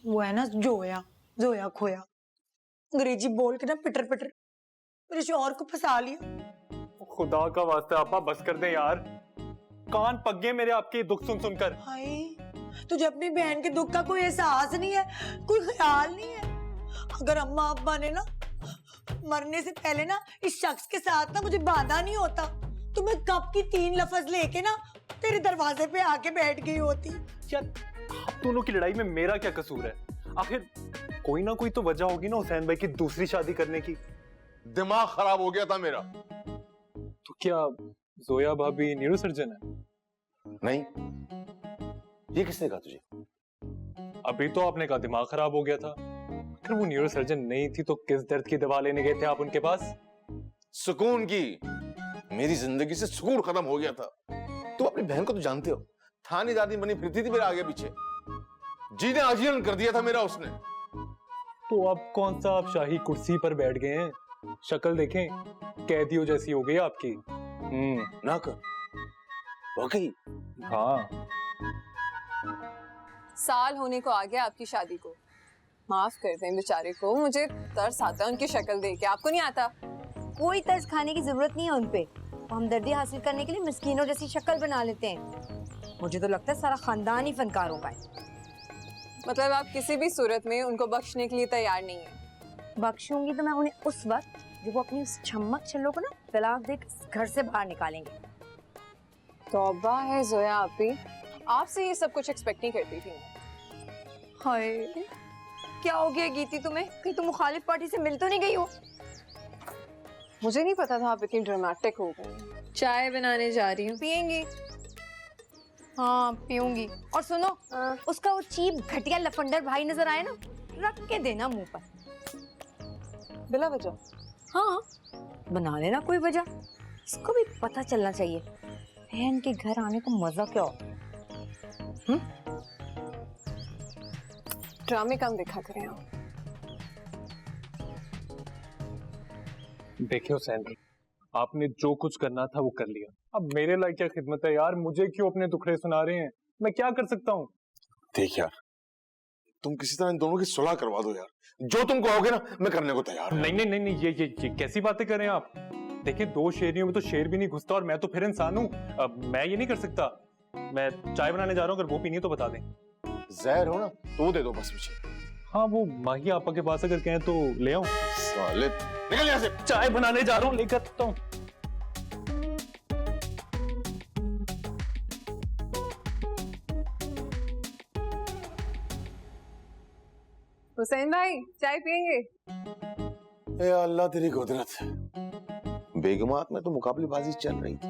वो है ना जोया खोया, अंग्रेजी बोल के ना पिटर मेरे शौहर को फंसा लिया। खुदा का वास्ता आपा बस कर दे यार, कान पक गए मेरे आपके दुख सुन सुनकर। हाय, तुझे अपनी बहन के दुख का कोई एहसास नहीं है, कोई ख्याल नहीं है। अगर अम्मा अब्बा ने ना मरने से पहले ना इस शख्स के साथ ना मुझे बांधा नहीं होता, तो मैं कब की 3 लफ्ज लेके ना तेरे दरवाजे पे आके बैठ गई होती। यार आप दोनों की लड़ाई में मेरा क्या कसूर है? आखिर कोई ना कोई तो वजह होगी ना हुसैन भाई की दूसरी शादी करने की। दिमाग खराब हो गया था मेरा। तो क्या जोया भाभी न्यूरोसर्जन है? नहीं, ये किसने कहा तुझे? अभी तो आपने कहा दिमाग खराब हो गया था। अगर वो न्यूरोसर्जन नहीं थी तो किस दर्द की दवा लेने गए थे आप उनके पास? सुकून की। मेरी जिंदगी से सुकून खत्म हो गया था। तुम अपनी बहन को तो जानते हो, थानेदारनी बनी फिरती थी मेरे आगे पीछे, जी ने आजीवन कर दिया था मेरा उसने। तो अब कौन सा आप शाही कुर्सी पर बैठ गए हैं? शक्ल देखें, कैदियों जैसी हो गई आपकी। ना कर, वाकई। हाँ, साल होने को आ गया आपकी शादी को, माफ कर दें बेचारे को, मुझे तरस आता है उनकी शक्ल देख के। आपको नहीं आता? कोई तरस खाने की जरूरत नहीं है उनपे, वो हमदर्दी हासिल करने के लिए मिस्कीनों जैसी शक्ल बना लेते हैं। मुझे तो लगता है सारा खानदान ही फनकार होगा। मतलब आप किसी भी सूरत में उनको बख्शने के लिए तैयार नहीं है? बख्शूंगी तो मैं उन्हें उस वक्त जब वो अपनी उस छम्मक छल्लों को ना तलाक देकर घर से बाहर निकालेंगे। तौबा है जोया आपी, आपसे ये सब कुछ एक्सपेक्ट नहीं करती थी। हाय, क्या हो गया गीती तुम्हें? कहीं तुम मुखालिफ पार्टी से मिल तो नहीं गई हो? मुझे नहीं पता था आप इतनी ड्रामेटिक हो गई। चाय बनाने जा रही हूँ, पियेंगी? हाँ पीऊंगी। और सुनो, उसका वो चीप घटिया लफंडर भाई नजर आए ना, रख के देना मुंह पर। बिला वजह? हाँ, बना लेना कोई वजह। इसको भी पता चलना चाहिए बहन के घर आने का मजा क्या हो। ड्रामे कम दिखा करें आप। देखिए हुसैन भाई, आपने जो कुछ करना था वो कर लिया। अब मेरे लायक क्या खिदमत है यार? मुझे क्यों अपने दुखड़े सुना रहे हैं? मैं क्या कर सकता हूँ? देख यार, तुम किसी तरह इन दोनों की सुलह करवा दो यार। जो तुम कहोगे ना मैं करने को तैयार हूं। नहीं, ये कैसी बातें कर रहे हैं आप? देखिए, 2 शेरनियों में तो शेर भी नहीं घुसता, और मैं तो फिर इंसान हूँ। मैं ये नहीं कर सकता। मैं चाय बनाने जा रहा हूँ, अगर वो पीनी है तो बता दें। जहर हो ना तो वो दे दो बस मुझे। हाँ, वो माही आपा के पास अगर कहें तो ले आऊं। साले निकल यहाँ से। चाय बनाने जा रहा हूँ, लेकर आता हूँ। हुसैन भाई चाय पियेंगे? ए अल्लाह तेरी कुदरत। बेगमात में तो मुकाबलेबाजी चल रही थी,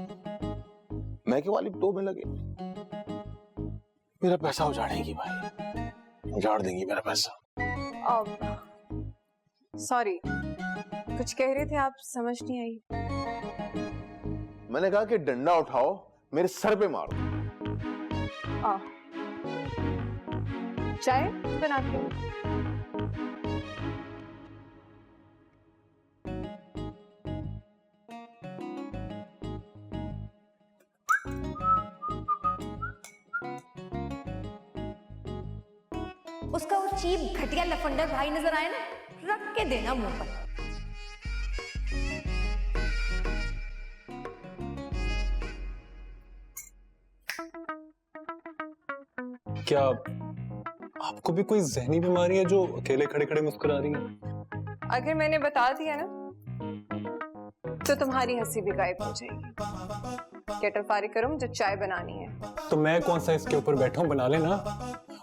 मैं के वालिद 2 में लगे। मेरा पैसा उजाड़ेगी भाई, उजाड़ देंगी मेरा पैसा। सॉरी, कुछ कह रहे थे आप, समझ नहीं आई। मैंने कहा कि डंडा उठाओ मेरे सर पे मारो। चाय बनाती हूँ। उसका वो चीप घटिया लफंडर भाई नजर आए ना, रख के देना मुंह पर। क्या आपको भी कोई जहनी बीमारी है जो अकेले खड़े खड़े मुस्कुरा रही है? अगर मैंने बता दिया ना तो तुम्हारी हंसी भी गायब हो जाएगी। केटल फारिग करो, मुझे चाय बनानी है। तो मैं कौन सा इसके ऊपर बैठा हूँ, बना लेना।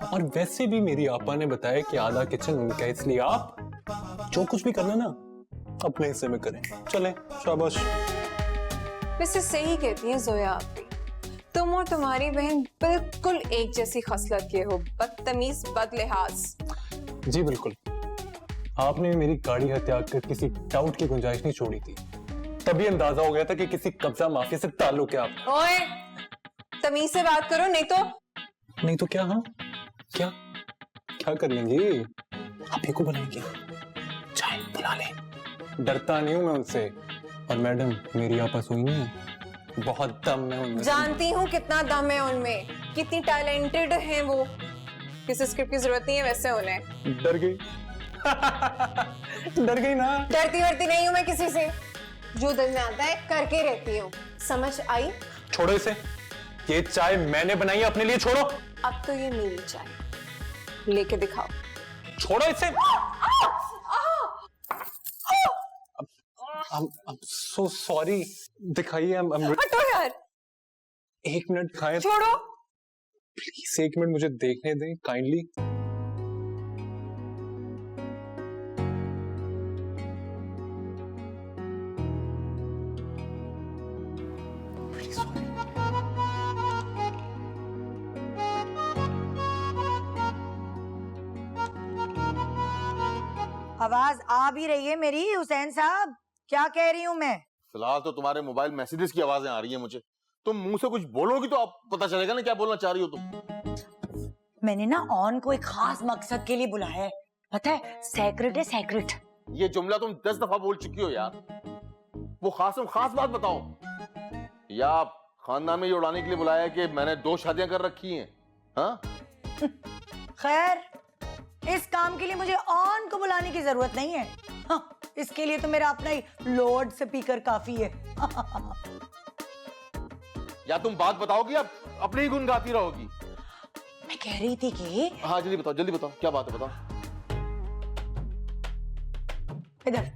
और वैसे भी मेरी आपा ने बताया कि आधा किचन उनका है, इसलिए आप जो कुछ भी करना ना अपने हिस्से में करें। चलें, शाबाश। वैसे सही कहती है जोया आप भी। तुम और तुम्हारी बहन बिल्कुल एक जैसी खसलत के हो, बदतमीज, बदलिहाज। जी बिल्कुल। आपने मेरी गाड़ी हत्या कर किसी डाउट की गुंजाइश नहीं छोड़ी थी। तभी अंदाजा हो गया था कि किसी कब्जा माफिया से ताल्लुक है आप। ओए, तमीज से बात करो, नहीं तो क्या? हाँ, क्या क्या कर लेंगे? आप ही को बुलाएंगे, चाय बुला ले। डरता नहीं हूं मैं उनसे। और मैडम, मेरी आपस हुई है, बहुत दम है उनमें। जानती हूँ कितना दम है उनमें, कितनी टैलेंटेड हैं वो। किसी स्क्रिप्ट की जरूरत नहीं है वैसे उन्हें। डर गई डर गई ना। डरती वरती नहीं हूँ मैं किसी से, जो दिल में आता है करके रहती हूँ। समझ आई? छोड़ो इसे, ये चाय मैंने बनाई है अपने लिए। छोड़ो। अब तो ये मेरी चाय, लेके दिखाओ। छोड़ो इसे। I'm so sorry। दिखाइए। हटो यार। 1 मिनट खाएं छोड़ो। प्लीज, 1 मिनट मुझे देखने दें काइंडली। आवाज आ भी रही है मेरी हुसैन साहब? क्या कह रही हूँ मैं? फिलहाल तो तुम्हारे मोबाइल मैसेजेस की आवाजें आ रही हैं मुझे। तुम मुंह से कुछ बोलोगी तो आप पता चलेगा ना क्या बोलना चाह रही हो तुम। मैंने ना ऑन को एक खास मकसद के लिए बुलाया है, पता है? सेक्रेट है, सेक्रेट। ये जुमला तुम 10 दफा बोल चुकी हो यार। वो खास बात बताओ। या खानदान में ये उड़ाने के लिए बुलाया है कि मैंने 2 शादियां कर रखी हैं? हाँ? खैर, इस काम के लिए मुझे ऑन को बुलाने की जरूरत नहीं है। हाँ, इसके लिए तो मेरा अपना ही लॉर्ड स्पीकर काफी है। या तुम बात बताओगी या अपने ही गुन गाती रहोगी? मैं कह रही थी कि हाँ, जल्दी बताओ क्या बात है, बताओ। इधर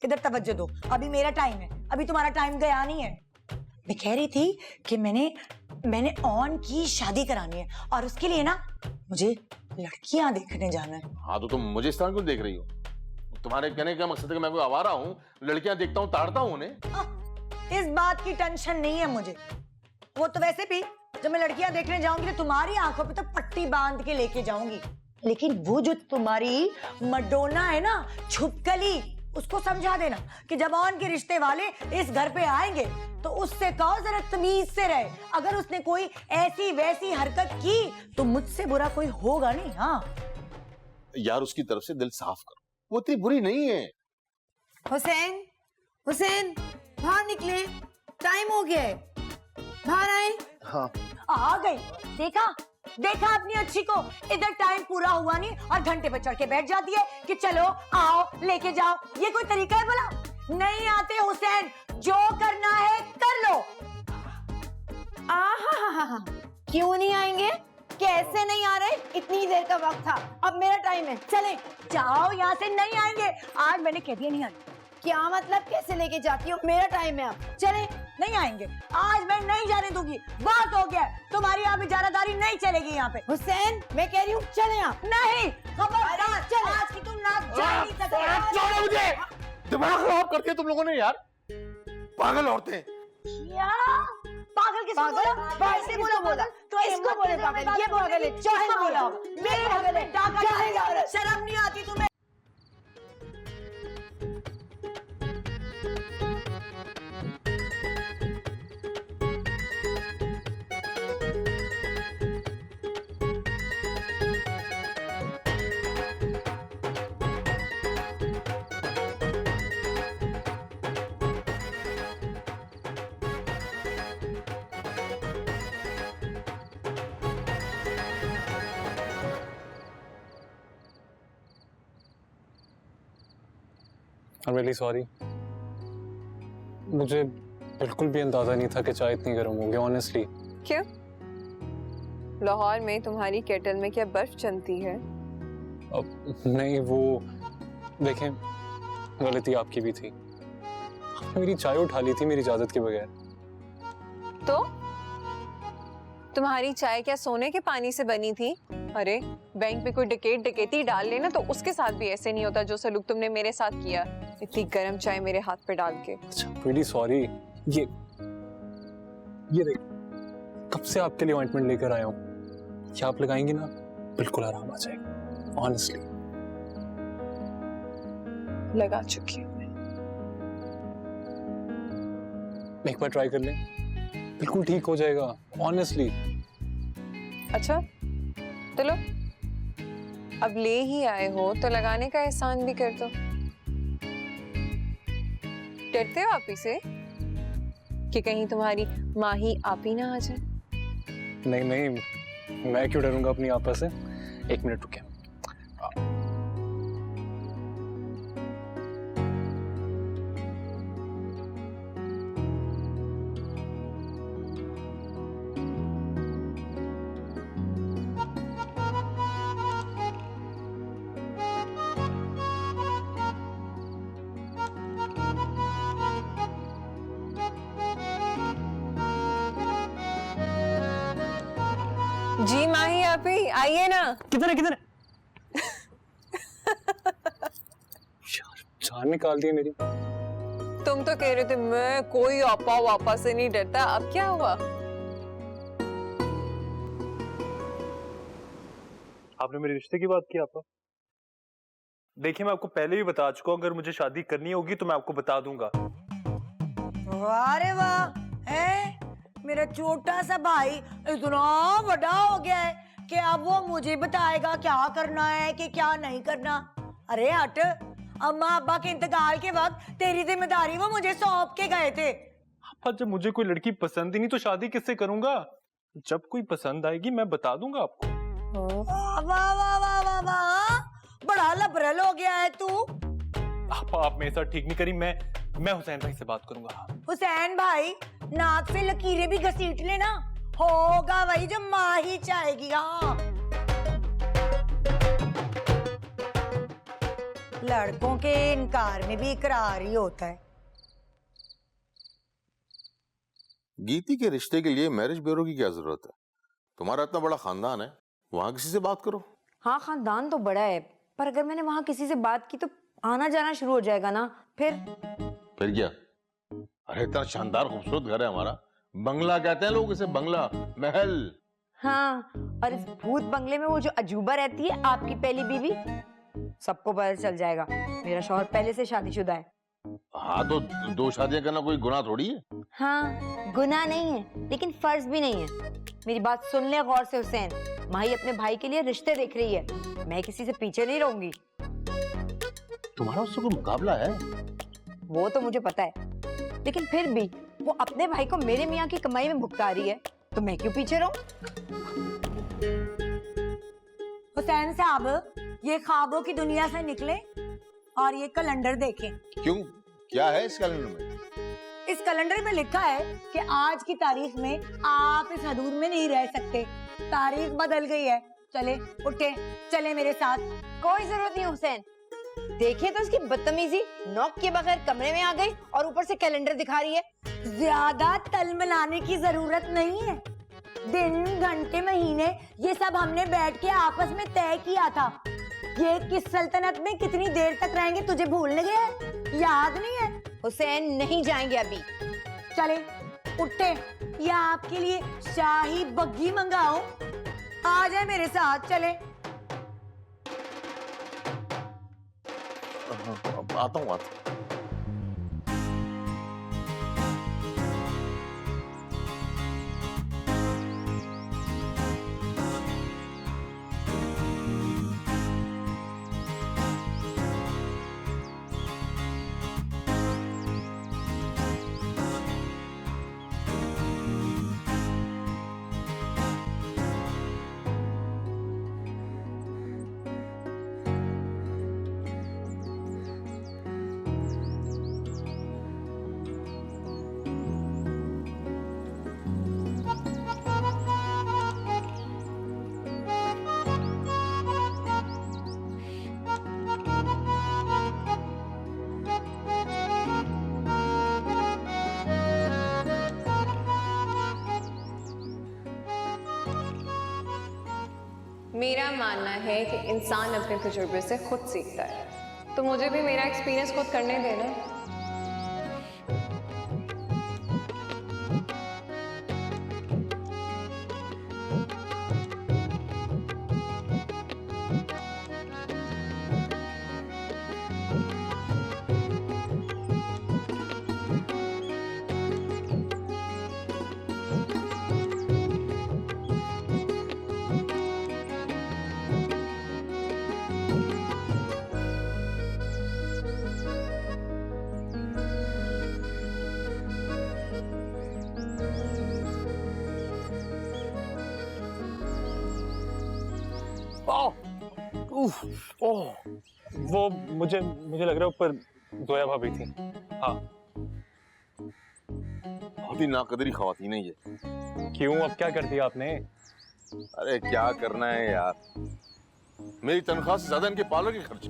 इधर तवज्जो दो, अभी मेरा टाइम है, अभी तुम्हारा टाइम गया नहीं है। मैं कह रही थी कि मैंने ऑन की शादी करानी है और उसके लिए ना मुझे लड़कियां देखने जाना है। हाँ, तो तुम मुझे इस तरह क्यों देख रही हो? तुम्हारे कहने का मकसद है कि मैं कोई आवारा हूँ, लड़कियां देखता हूँ, ताड़ता हूँ उन्हें? इस बात की टेंशन नहीं है मुझे। वो तो वैसे भी जब मैं लड़कियां देखने जाऊंगी तो तुम्हारी आंखों पे तो पट्टी बांध के लेके जाऊंगी, लेकिन वो जो तुम्हारी मडोना है ना, छुपकली, उसको समझा देना कि जब ऑन के रिश्ते वाले इस घर पे आएंगे तो उससे कहो जरा तमीज से रहे। अगर उसने कोई ऐसी वैसी हरकत की तो मुझसे बुरा कोई होगा नहीं। हाँ यार, उसकी तरफ से दिल साफ करो, वो इतनी बुरी नहीं है। हुसैन बाहर निकले, टाइम हो गया है, बाहर आए। हाँ, आ गई। देखा अपनी अच्छी को, इधर टाइम पूरा हुआ नहीं और घंटे पे चढ़ के बैठ जाती है कि चलो आओ लेके जाओ। ये कोई तरीका है बोला? नहीं आते हुसैन, जो करना है कर लो। क्यों नहीं आएंगे? कैसे नहीं आ रहे? इतनी देर का वक्त था, अब मेरा टाइम है, चले। जाओ यहाँ से, नहीं आएंगे। आज मैंने कह दिया नहीं आएंगे। क्या मतलब? कैसे लेके जाती हो? मेरा टाइम है, अब चले। नहीं आएंगे, आज मैं नहीं जाने दूंगी। बात हो गया, तुम्हारी यहाँ इजारादारी नहीं चलेगी यहाँ पे। हुसैन, मैं कह रही हूँ चले आप। नहीं, खबरदार, चलो। आज की तुम ना जा नहीं सकते। छोड़ो मुझे। दिमाग खराब कर दिया तुम लोगों ने यार, पागल औरतें। क्या? पागल किसको बोला? कैसे बोला? तो इसको बोले पागल, ये पागल है, चाहे ना बोला होगा। मेरे पागल है, डाका चाहे ना बोला। शर्म नहीं आती तुम्हें? I'm really sorry। मुझे बिल्कुल भी अंदाजा नहीं था कि चाय इतनी गर्म होगी, ऑनेस्टली। क्यों? लाहौर में तुम्हारी केटल में क्या बर्फ जमती है? अब नहीं, वो देखें, गलती आपकी भी थी। आपने मेरी चाय उठा ली थी मेरी इजाजत के बगैर। तो तुम्हारी चाय क्या सोने के पानी से बनी थी? अरे बैंक में कोई डकैती डाल लेना तो उसके साथ भी ऐसे नहीं होता जो सलूक तुमने मेरे साथ किया, इतनी गर्म चाय मेरे हाथ पे डाल के। अच्छा रियली सॉरी। ये देख, कब से आपके लिए ऑइंटमेंट लेकर आया हूँ, क्या आप लगाएंगे ना बिल्कुल आराम आ जाएगा। ऑनेस्टली लगा चुकी हूँ मैं। एक बार ट्राई कर लें, बिल्कुल ठीक हो जाएगा ऑनेस्टली। अच्छा तो लो, अब ले ही आए हो तो लगाने का एहसान भी कर दो। डरते हो आप ही से कि कहीं तुम्हारी माँ ही आप ही ना आ जाए? नहीं नहीं, मैं क्यों डरूंगा अपनी आपा से। एक मिनट रुके। जी माही आप ही आइए ना। किधर है जान निकाल दी मेरी। तुम तो कह रहे थे मैं कोई आपा वापा से नहीं डरता, अब क्या हुआ? आपने मेरे रिश्ते की बात की आपा। देखिए मैं आपको पहले भी बता चुका हूं, अगर मुझे शादी करनी होगी तो मैं आपको बता दूंगा। वाह रे वाह, है मेरा छोटा सा भाई इतना बड़ा हो गया है कि अब वो मुझे बताएगा क्या करना है कि क्या नहीं करना। अरे हट, अम्मा अब्बा के इंतकाल के वक्त तेरी जिम्मेदारी वो मुझे सौंप के गए थे। आपा जब मुझे कोई लड़की पसंद ही नहीं तो शादी किससे करूंगा? जब कोई पसंद आएगी मैं बता दूंगा आपको। वाह वाह वाह वाह वाह, बड़ा लबरल हो गया है तू। आप मेरे साथ ठीक नहीं करी, मैं हुसैन भाई से बात करूंगा। हुसैन भाई, नाक से लकीरें भी घसीट लेना, होगा वही जो माँ ही चाहेगी। हाँ, लड़कों के इनकार में भी इकरार ही होता है। गीती के रिश्ते के लिए मैरिज ब्यूरो की क्या जरूरत है? तुम्हारा इतना बड़ा खानदान है, वहां किसी से बात करो। हाँ खानदान तो बड़ा है, पर अगर मैंने वहां किसी से बात की तो आना जाना शुरू हो जाएगा ना। फिर क्या? अरे इतना शानदार खूबसूरत घर है हमारा, बंगला कहते हैं लोग इसे, बंगला महल। हाँ, और इस भूत बंगले में वो जो अजूबा रहती है आपकी पहली बीवी, सबको पता चल जाएगा मेरा शौहर पहले से शादीशुदा है। हाँ तो 2 शादियां करना कोई गुनाह थोड़ी है। हाँ गुनाह नहीं है, लेकिन फर्ज भी नहीं है। मेरी बात सुन ले गौर से हुसैन, माही अपने भाई के लिए रिश्ते देख रही है, मैं किसी से पीछे नहीं रहूंगी। तुम्हारा उससे कोई मुकाबला है? वो तो मुझे पता है, लेकिन फिर भी वो अपने भाई को मेरे मियाँ की कमाई में भुगता रही है, तो मैं क्यों पीछे रहूं? हुसैन साहब, ये ख्वाबों की दुनिया से निकले और ये कैलेंडर देखें। क्यों, क्या है इस कैलेंडर में? इस कैलेंडर में लिखा है कि आज की तारीख में आप इस हदूद में नहीं रह सकते, तारीख बदल गई है। चले उठे, चले मेरे साथ। कोई जरूरत नहीं हुसैन, देखिए तो इसकी बदतमीजी, नॉक के बगैर कमरे में आ गई और ऊपर से कैलेंडर दिखा रही है। ज्यादा तलमलाने की जरूरत नहीं है, दिन घंटे महीने ये सब हमने बैठ के आपस में तय किया था। ये किस सल्तनत में कितनी देर तक रहेंगे तुझे भूलने गया है? याद नहीं है? हुसैन नहीं जाएंगे अभी। चले उठे, या आपके लिए शाही बग्गी मंगाओ, आ जाए मेरे साथ। चले आता हूँ। मेरा मानना है कि इंसान अपने तजुर्बे से खुद सीखता है, तो मुझे भी मेरा एक्सपीरियंस खुद करने देना। ओह, वो मुझे मुझे लग रहा है ऊपर जोया भाभी थी। हाँ। बहुत ही नाकदरी खवातीन है ये। क्यों, अब क्या कर दिया आपने? अरे क्या करना है यार, मेरी तनख्वाह से ज्यादा इनके पार्लर के खर्चे,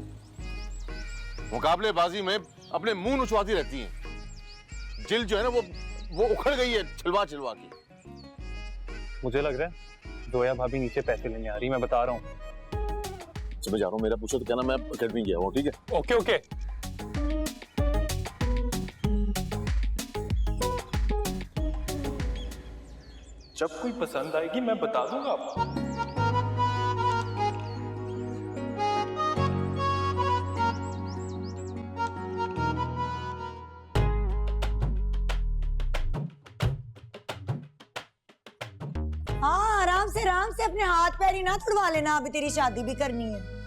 मुकाबलेबाजी में अपने मुंह नुचवाती रहती हैं। जिल जो है ना वो उखड़ गई है छिलवा छिलवा की। मुझे लग रहा है जोया भाभी नीचे पैसे लेने आ रही, मैं बता रहा हूँ। मैं जा रहा हूँ, मेरा पूछो तो कहना मैं अकेडमी गया हूँ, ठीक है? Okay okay. जब कोई पसंद आएगी मैं बता दूंगा आपको। हाँ, आराम से अपने हाथ पैर ही ना तुड़वा लेना, अभी तेरी शादी भी करनी है।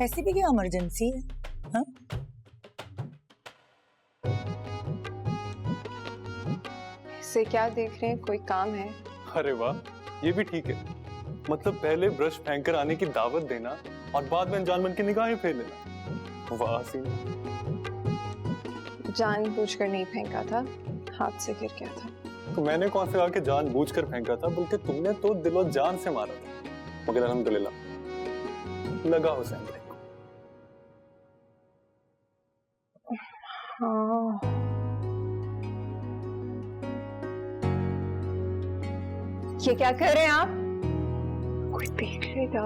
ऐसी भी क्या इमरजेंसी है? हाँ? इसे क्या देख रहे हैं, कोई काम है? अरे वाह, ये भी ठीक है। मतलब पहले ब्रश फेंक कर आने की दावत देना और बाद में अनजान बन के निगाहें फेर लेना। वाह हसीन। जानबूझकर नहीं फेंका था, हाथ से गिर गया था। तो मैंने कौन से कहा कि जानबूझकर फेंका था, बल्कि तुमने तो दिलो जान से मारा था। मगर अल्हम्दुलिल्लाह लगा हुसैन को। हाँ। ये क्या कर रहे हैं आप? कोई देख लेगा।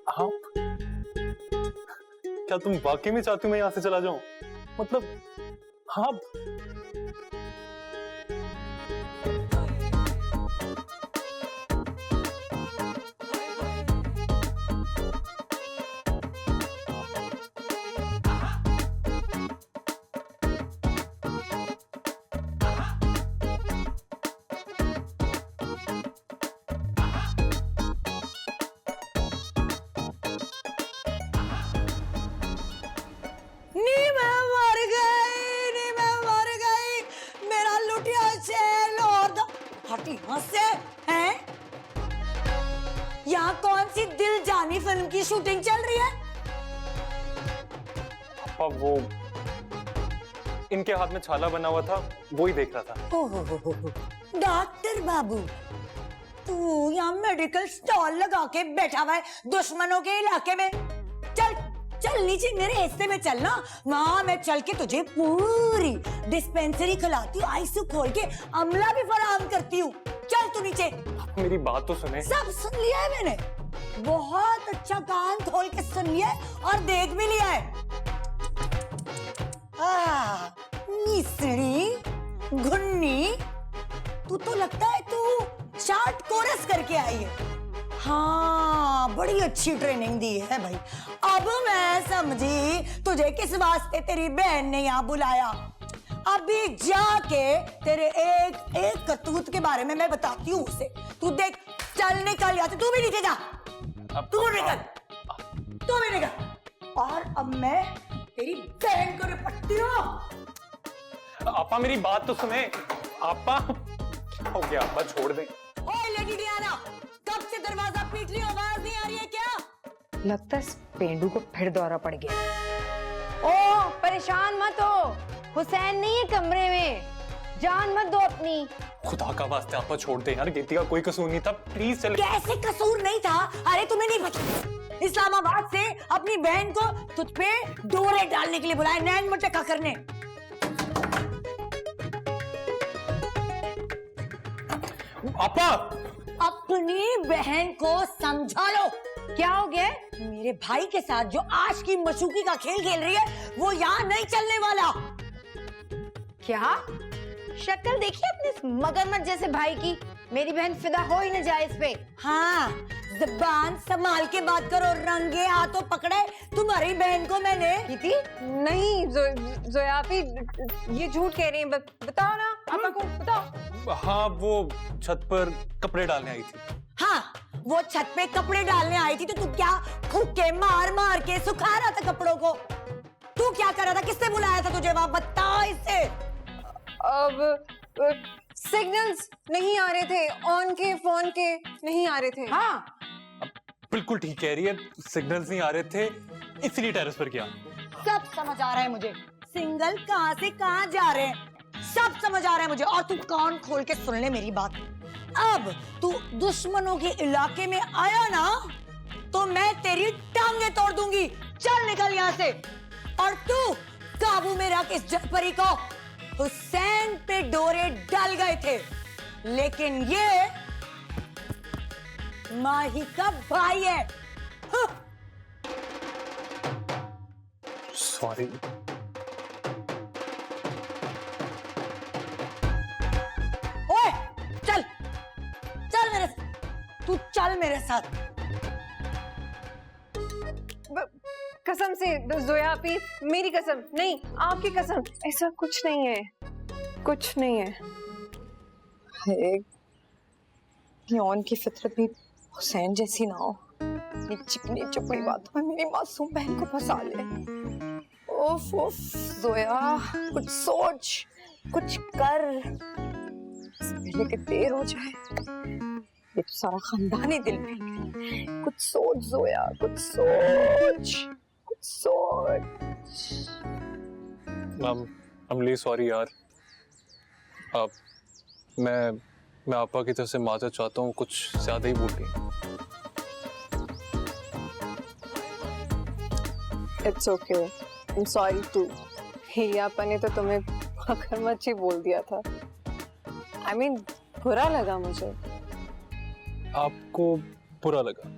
हाँ, क्या तुम वाकई में चाहती हो मैं यहाँ से चला जाऊं? मतलब हाँ। यहाँ से हैं? यहाँ कौन सी दिल जानी फिल्म की शूटिंग चल रही है? अब वो इनके हाथ में छाला बना हुआ था, वो ही देख रहा था। ओहो, डॉक्टर बाबू, तू यहाँ मेडिकल स्टॉल लगा के बैठा हुआ है दुश्मनों के इलाके में। चल चल नीचे मेरे हिस्से में चलना, वहां मैं चल के तुझे पूरी डिस्पेंसरी खिलाती हूँ, आईसीयू खोल के अमला भी फराहम करती हूँ। चल तू नीचे। मेरी बात तो सुने। सब सुन लिया है मैंने, बहुत अच्छा कान खोल के सुन लिया है और देख भी लिया है। निसड़ी घुन्नी, तू तो लगता है तू शार्ट कोरस करके आई है। हाँ, बड़ी अच्छी ट्रेनिंग दी है भाई। अब मैं समझी तुझे किस वास्ते तेरी बहन ने यहाँ बुलाया। अभी जाके तेरे एक एक करतूत के बारे में मैं बताती हूँ उसे। तू देख, चल निकल यहाँ से, तू भी नीचे जा। तू निकल, तू भी निकल। और अब मैं तेरी बहन को पट्टी हो। आपा मेरी बात तो सुने। आपा क्या हो गया? आपा छोड़ दें। ओए लेडी डियाना, कब से दरवाजा पीट रही हो, आवाज नहीं आ रही है क्या? लगता है इस पेंडू को फिर दौरा पड़ गया। ओ परेशान मत हो, हुसैन नहीं है कमरे में, जान मत दो अपनी। खुदा का वास्ते आपा छोड़ दे यार, गीती का कोई कसूर नहीं था, प्लीज चल। कैसे कसूर नहीं था? अरे तुम्हें नहीं पता, इस्लामाबाद से अपनी बहन को तुझ पे डोरे डालने के लिए बुलाया, नैन मटका करने। आपा अपनी बहन को समझा लो। क्या हो गया? मेरे भाई के साथ जो आज की मशूकी का खेल खेल रही है वो यहाँ नहीं चलने वाला। क्या शक्ल देखिए अपने इस मगरमच्छ जैसे भाई की, मेरी बहन फिदा हो ही न जाए इस पे। हाँ, ज़बान संभाल के बात करो, रंगे हाथों पकड़े तुम्हारी बहन को मैंने। गीती नहीं जोया आपी, ये झूठ कह रही हैं। बताओ ना आपा को, बताओ। हाँ, वो छत पर कपड़े डालने आई थी। हाँ, वो छत पे कपड़े डालने आई थी तो तू क्या फूके मार मार के सुखा रहा था कपड़ों को? तू क्या कर रहा था? किसने बुलाया था तुझे वहां? बता इससे। अब सिग्नल्स नहीं आ रहे थे, ऑन के फोन के नहीं आ रहे थे। हाँ बिल्कुल ठीक कह रही है, सिग्नल्स नहीं आ रहे थे इसलिए टेरेस पर गया। सब समझ आ रहा है मुझे, सिंगल कहां से कहां जा रहे हैं सब समझ आ रहा है मुझे। और तू कान खोल के सुन ले मेरी बात, अब तू दुश्मनों के इलाके में आया ना तो मैं तेरी टांगे तोड़ दूंगी। चल निकल यहाँ से। और तू काबू में रख इस जलपरी को। हुसैन पे डोरे डाल गए थे, लेकिन ये माही का भाई है। सॉरी। ओए चल चल मेरे तू चल मेरे साथ। कसम से जोया आपी, मेरी कसम नहीं, आपकी कसम, ऐसा कुछ नहीं है, कुछ नहीं है। यौन की फितरत भी हुसैन जैसी ना हो, ये चिकनी चपड़ी बातों में मेरी मासूम बहन को फंसा ले। ओफ ओफ जोया, कुछ सोच, कुछ कर, पहले कि देर हो जाए। ये तो सारा खानदान ही दिल में। कुछ सोच जोया, कुछ सोच, कुछ सोच। I'm really sorry यार। अब मैं आपा की तरफ से माजरत चाहता हूँ, कुछ ज्यादा ही बोल गई। It's okay, I am sorry too. हियापा ने तो तुम्हें मगरमच्छ ही बोल दिया था। आई मीन बुरा लगा मुझे। आपको बुरा लगा?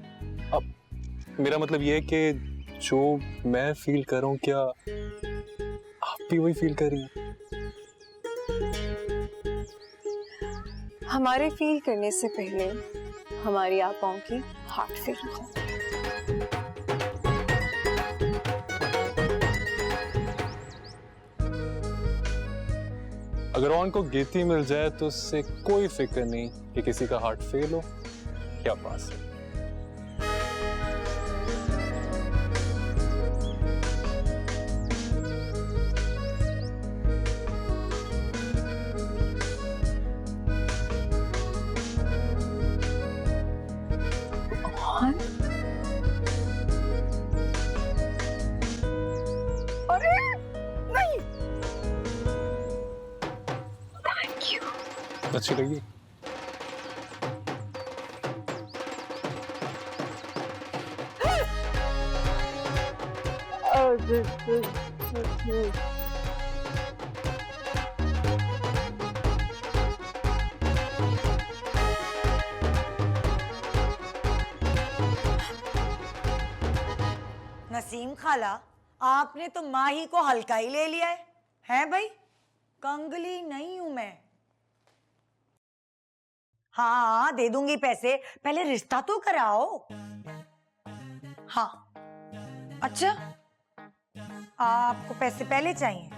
अब मेरा मतलब ये है कि जो मैं फील कर रहा हूँ, क्या आप भी वही फील कर रही हैं? हमारे फील करने से पहले हमारी आपाओं की हार्ट फील हो। अगर ऑन को गीती मिल जाए तो उससे कोई फिक्र नहीं कि किसी का हार्ट फेल हो या पास हो। अरे नहीं, अच्छी लगी? नसीम खाला, आपने तो माही को हल्का ही ले लिया है। हैं भाई, कंगली नहीं हूं मैं। हाँ दे दूंगी पैसे, पहले रिश्ता तो कराओ। हाँ अच्छा, आपको पैसे पहले चाहिए?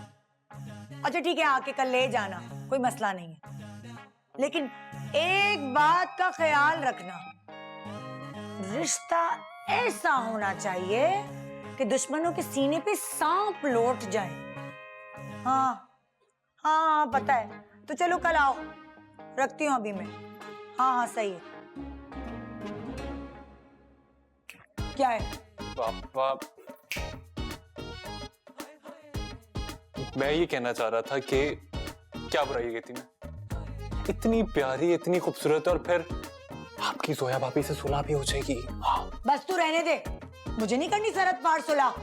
अच्छा ठीक है, आके कल ले जाना, कोई मसला नहीं है। लेकिन एक बात का ख्याल रखना, रिश्ता ऐसा होना चाहिए कि दुश्मनों के सीने पे सांप लौट जाए। हाँ हाँ हाँ पता है, तो चलो कल आओ, रखती हूँ अभी मैं। हाँ हाँ सही है। क्या है? पापा, मैं ये कहना चाह रहा था कि क्या बुराई की थी मैं? इतनी प्यारी, इतनी खूबसूरत, और फिर आपकी जोया भाभी से सुलह भी हो जाएगी। हाँ। बस तू रहने दे, मुझे नहीं करनी सरहद पार सुलह।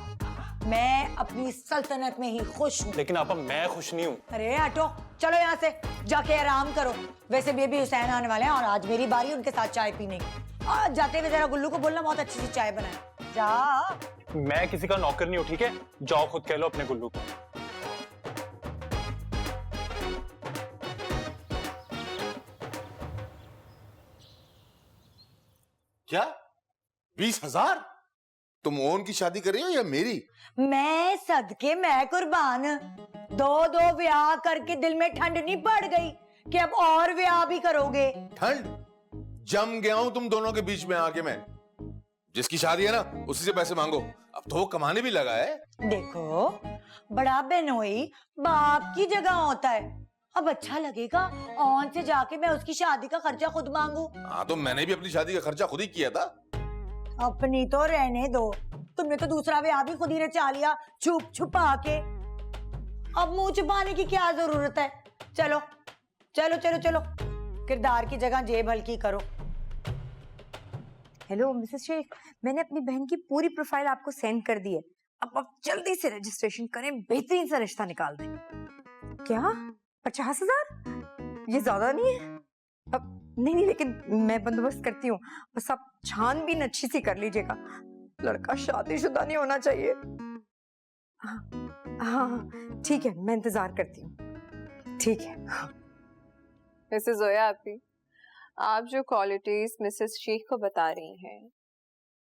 मैं अपनी सल्तनत में ही खुश हूँ। लेकिन आपा मैं खुश नहीं हूँ। अरे हटो, चलो यहाँ से, जाके आराम करो। वैसे बेबी हुसैन आने वाले हैं और आज मेरी बारी उनके साथ चाय पीने की। और जाते हुए जरा गुल्लू को बोलना बहुत अच्छी सी चाय बनाए। जा। मैं किसी का नौकर नहीं हूँ, ठीक है? जाओ खुद कह लो अपने गुल्लू को। क्या 20,000? तुम ओन की शादी कर रही हो या मेरी? मैं सदके मैं कुर्बान। दो ब्याह करके दिल में ठंड नहीं पड़ गई कि अब और ब्याह भी करोगे? ठंड जम गया हूं तुम दोनों के बीच में आके मैं। जिसकी शादी है ना उसी से पैसे मांगो, अब तो वो कमाने भी लगा है। देखो, बड़ा बहनोई बाप की जगह होता है। अब अच्छा लगेगा ऑन से जाके मैं उसकी शादी का खर्चा खुद मांगू? हाँ तो मैंने भी अपनी शादी का खर्चा खुद ही किया था। अपनी तो रहने दो, तुमने तो दूसरा ब्याह भी खुद ही रचा लिया छुप छुपा के। अब मुंह छुपाने की क्या जरूरत है? चलो चलो चलो चलो, किरदार की जगह जेब हल्की करो। हेलो मिसेस शेख, मैंने अपनी बहन की पूरी प्रोफाइल आपको सेंड कर दी है। अब आप जल्दी से रजिस्ट्रेशन करें, बेहतरीन सा रिश्ता निकाल दें। क्या 50,000? ये ज्यादा नहीं है? अब नहीं, लेकिन मैं बंदोबस्त करती हूँ। बस आप छानबीन अच्छी सी कर लीजिएगा, लड़का शादीशुदा नहीं होना चाहिए। हाँ हाँ ठीक है, मैं इंतजार करती हूँ। ठीक है। मिसेस जोया आपी, आप जो क्वालिटीज मिसेस शेख को बता रही हैं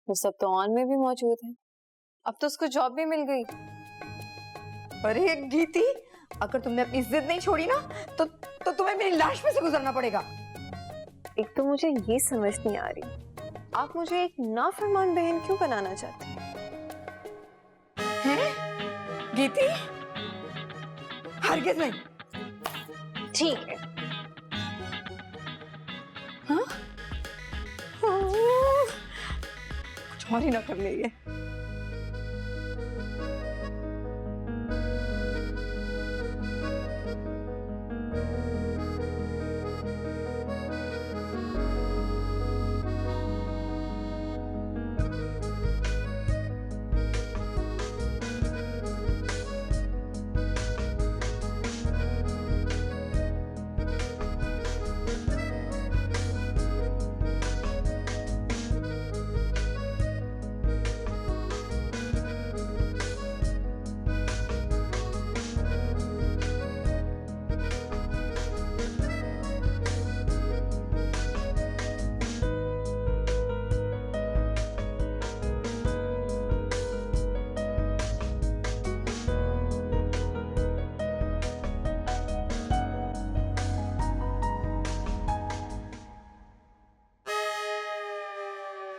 वो सब तो ऑन में भी मौजूद है। अब तो उसको जॉब भी मिल गई। अरे गीती, अगर तुमने अपनी जिद नहीं छोड़ी ना तो तुम्हें मेरी लाश में से गुजरना पड़ेगा। एक तो मुझे ये समझ नहीं आ रही, आप मुझे एक नाफरमान बहन क्यों बनाना चाहती हैं? गीती, हरगिज़ नहीं। ठीक है। हाँ? कुछ और ही ना कर ले ये।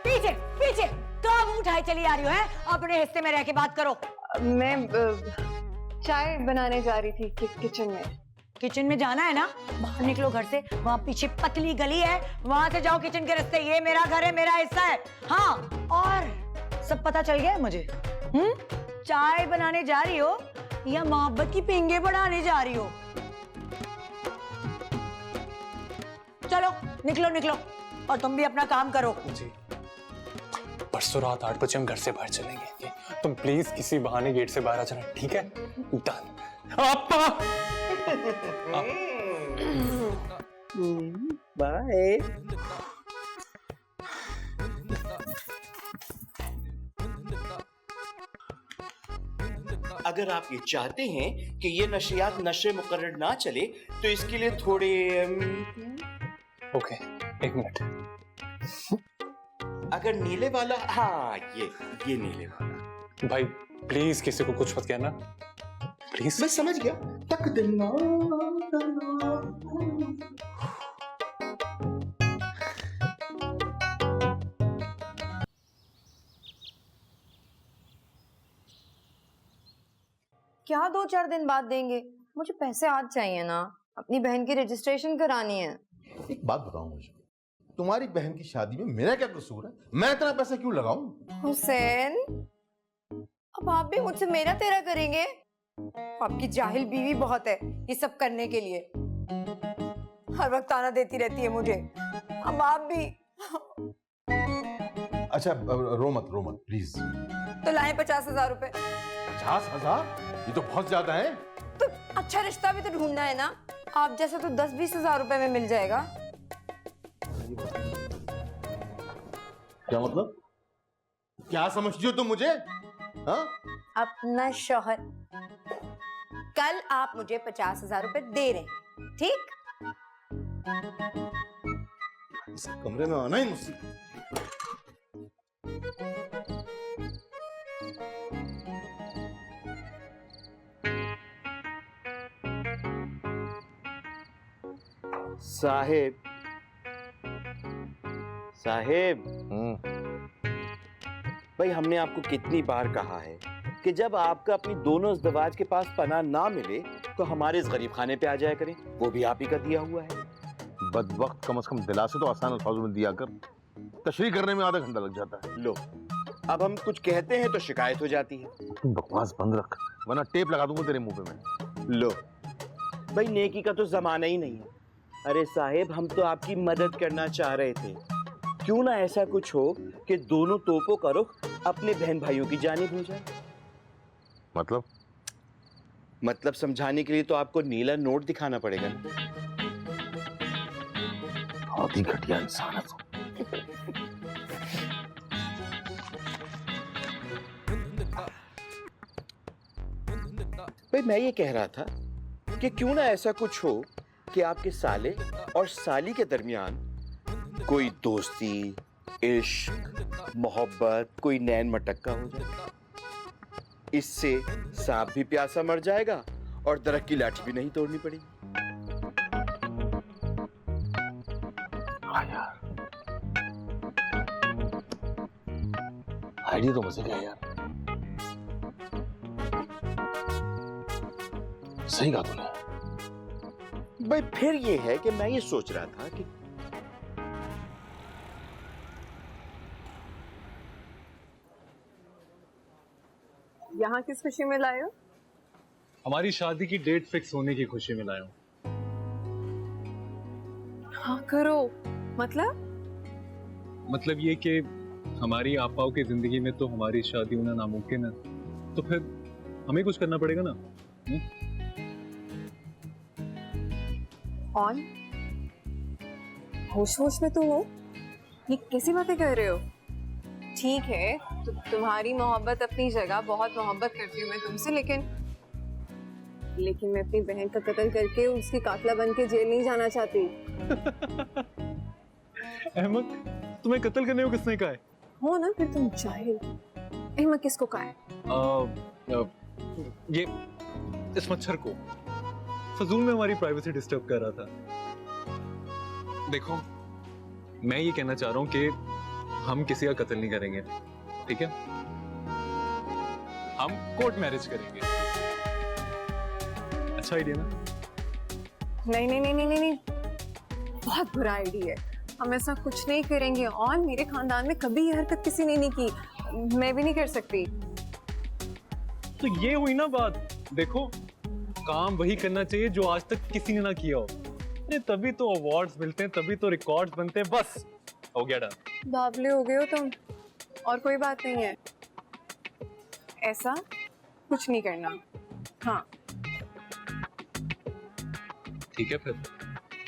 पीछे पीछे कब उठाए चली आ रही हो? है अपने हिस्से में रह के बात करो। मैं चाय बनाने जा रही थी किचन में। किचन में जाना है ना, बाहर निकलो घर से, वहाँ पीछे पतली गली है, वहां से जाओ किचन के रास्ते। ये मेरा घर है, मेरा हिस्सा है। हाँ, और सब पता चल गया है मुझे। चाय बनाने जा रही हो या मोहब्बत की पिंगे बढ़ाने जा रही हो? चलो निकलो निकलो, और तुम भी अपना काम करो। जी, परसों रात 8 बजे हम घर से बाहर चलेंगे। तुम प्लीज किसी बहाने गेट से बाहर आ जाना, ठीक है? डन। पापा बाय। अगर आप ये चाहते हैं कि ये नशियात नशे मुकर्रर ना चले तो इसके लिए थोड़े ओके, 1 मिनट। अगर नीले वाला, हाँ ये नीले वाला। भाई प्लीज किसी को कुछ मत कहना, प्लीज। मैं समझ गया। तक देना। क्या 2-4 दिन बाद देंगे? मुझे पैसे आज चाहिए ना, अपनी बहन की रजिस्ट्रेशन करानी है। एक बात बताओ मुझे, तुम्हारी बहन की शादी में मेरा क्या कसूर है? मैं इतना पैसा क्यों लगाऊं? हुसैन, अब आप भी मुझसे मेरा तेरा करेंगे? आपकी जाहिल बीवी बहुत है ये सब करने के लिए, हर वक्त ताना देती रहती है मुझे। अब आप भी। अच्छा रो मत प्लीज। तो लाए 50,000 रुपए। 50,000? ये तो बहुत ज्यादा है। तो अच्छा रिश्ता भी तो ढूंढना है ना, आप जैसा तो 10-20 हजार रुपए में मिल जाएगा। क्या मतलब? क्या समझती हो तुम मुझे? हाँ? अपना शौहर, कल आप मुझे 50,000 रुपए दे रहे हैं, ठीक? इस कमरे में आना ही मुझसे। साहेब, साहेब, भाई हमने आपको कितनी बार कहा है कि जब आपका अपनी दोनों अज़दवाज के पास पनाह ना मिले तो हमारे इस गरीब खाने पे आ जाया करें, वो भी आप ही का दिया हुआ है। बदबख्त, कम से कम दिलासे तो आसान अल्फाजों में दिया कर। तशरीह करने में आधा घंटा लग जाता है। लो, अब हम कुछ कहते हैं तो शिकायत हो जाती है। तुम बकवास बंद रख, वरना टेप लगा दूंगा तेरे मुंह पे मैं। लो भाई, नेकी का तो जमाना ही नहीं है। अरे साहेब, हम तो आपकी मदद करना चाह रहे थे। क्यों ना ऐसा कुछ हो कि दोनों तोपों का रुख अपने बहन भाइयों की जानिब हो जाए। मतलब समझाने के लिए तो आपको नीला नोट दिखाना पड़ेगा ना। बहुत ही घटिया इंसान है तू। भाई मैं ये कह रहा था कि क्यों ना ऐसा कुछ हो कि आपके साले और साली के दरमियान कोई दोस्ती, इश्क, मोहब्बत, कोई नैन मटक्का हो जाए। इससे सांप भी प्यासा मर जाएगा और दरख्त की लाठी भी नहीं तोड़नी पड़ेगी। हाँ यार, आइडिया तो मजे का है यार। सही कहा तूने। भाई फिर ये है कि मैं ये सोच रहा था कि यहाँ किस खुशी में लाए हो? हमारी शादी की डेट फिक्स होने की खुशी में लाया हूँ। हाँ करो, मतलब ये कि हमारी आपाओं की जिंदगी में तो हमारी शादी होना नामुमकिन है, तो फिर हमें कुछ करना पड़ेगा ना। ऑन होश होश में तो हो, ये कैसी बातें कर रहे हो? ठीक है, तो तुम्हारी मोहब्बत अपनी जगह, बहुत मोहब्बत करती हूँ मैं तुमसे, लेकिन मैं अपनी बहन का कत्ल करके उसकी कातला बन के जेल नहीं जाना चाहती। अहमद, तुम्हें कत्ल करने को किसने कहा है? हो ना, फिर तुम जाहिल। अहमद किसको कहा है? ये इस मच्छर को फजूल में हमारी प्राइवेसी डिस्टर्ब कर रहा था। देखो, मैं ये कहना चाह रहा हूँ कि हम किसी का कत्ल नहीं करेंगे, ठीक है? हम कोर्ट मैरिज करेंगे। अच्छा आइडिया ना? नहीं, बहुत बुरा आइडिया है। हम ऐसा कुछ नहीं करेंगे। और मेरे खानदान में कभी ये हरकत किसी ने नहीं की, मैं भी नहीं कर सकती। तो ये हुई ना बात। देखो, काम वही करना चाहिए जो आज तक किसी ने ना किया हो। अरे तभी तो अवार्ड्स मिलते हैं, तभी तो रिकॉर्ड्स बनते हैं। बस हो गया डन। बावले हो गए हो तुम, और कोई बात नहीं है। ऐसा कुछ नहीं करना। हाँ ठीक है, फिर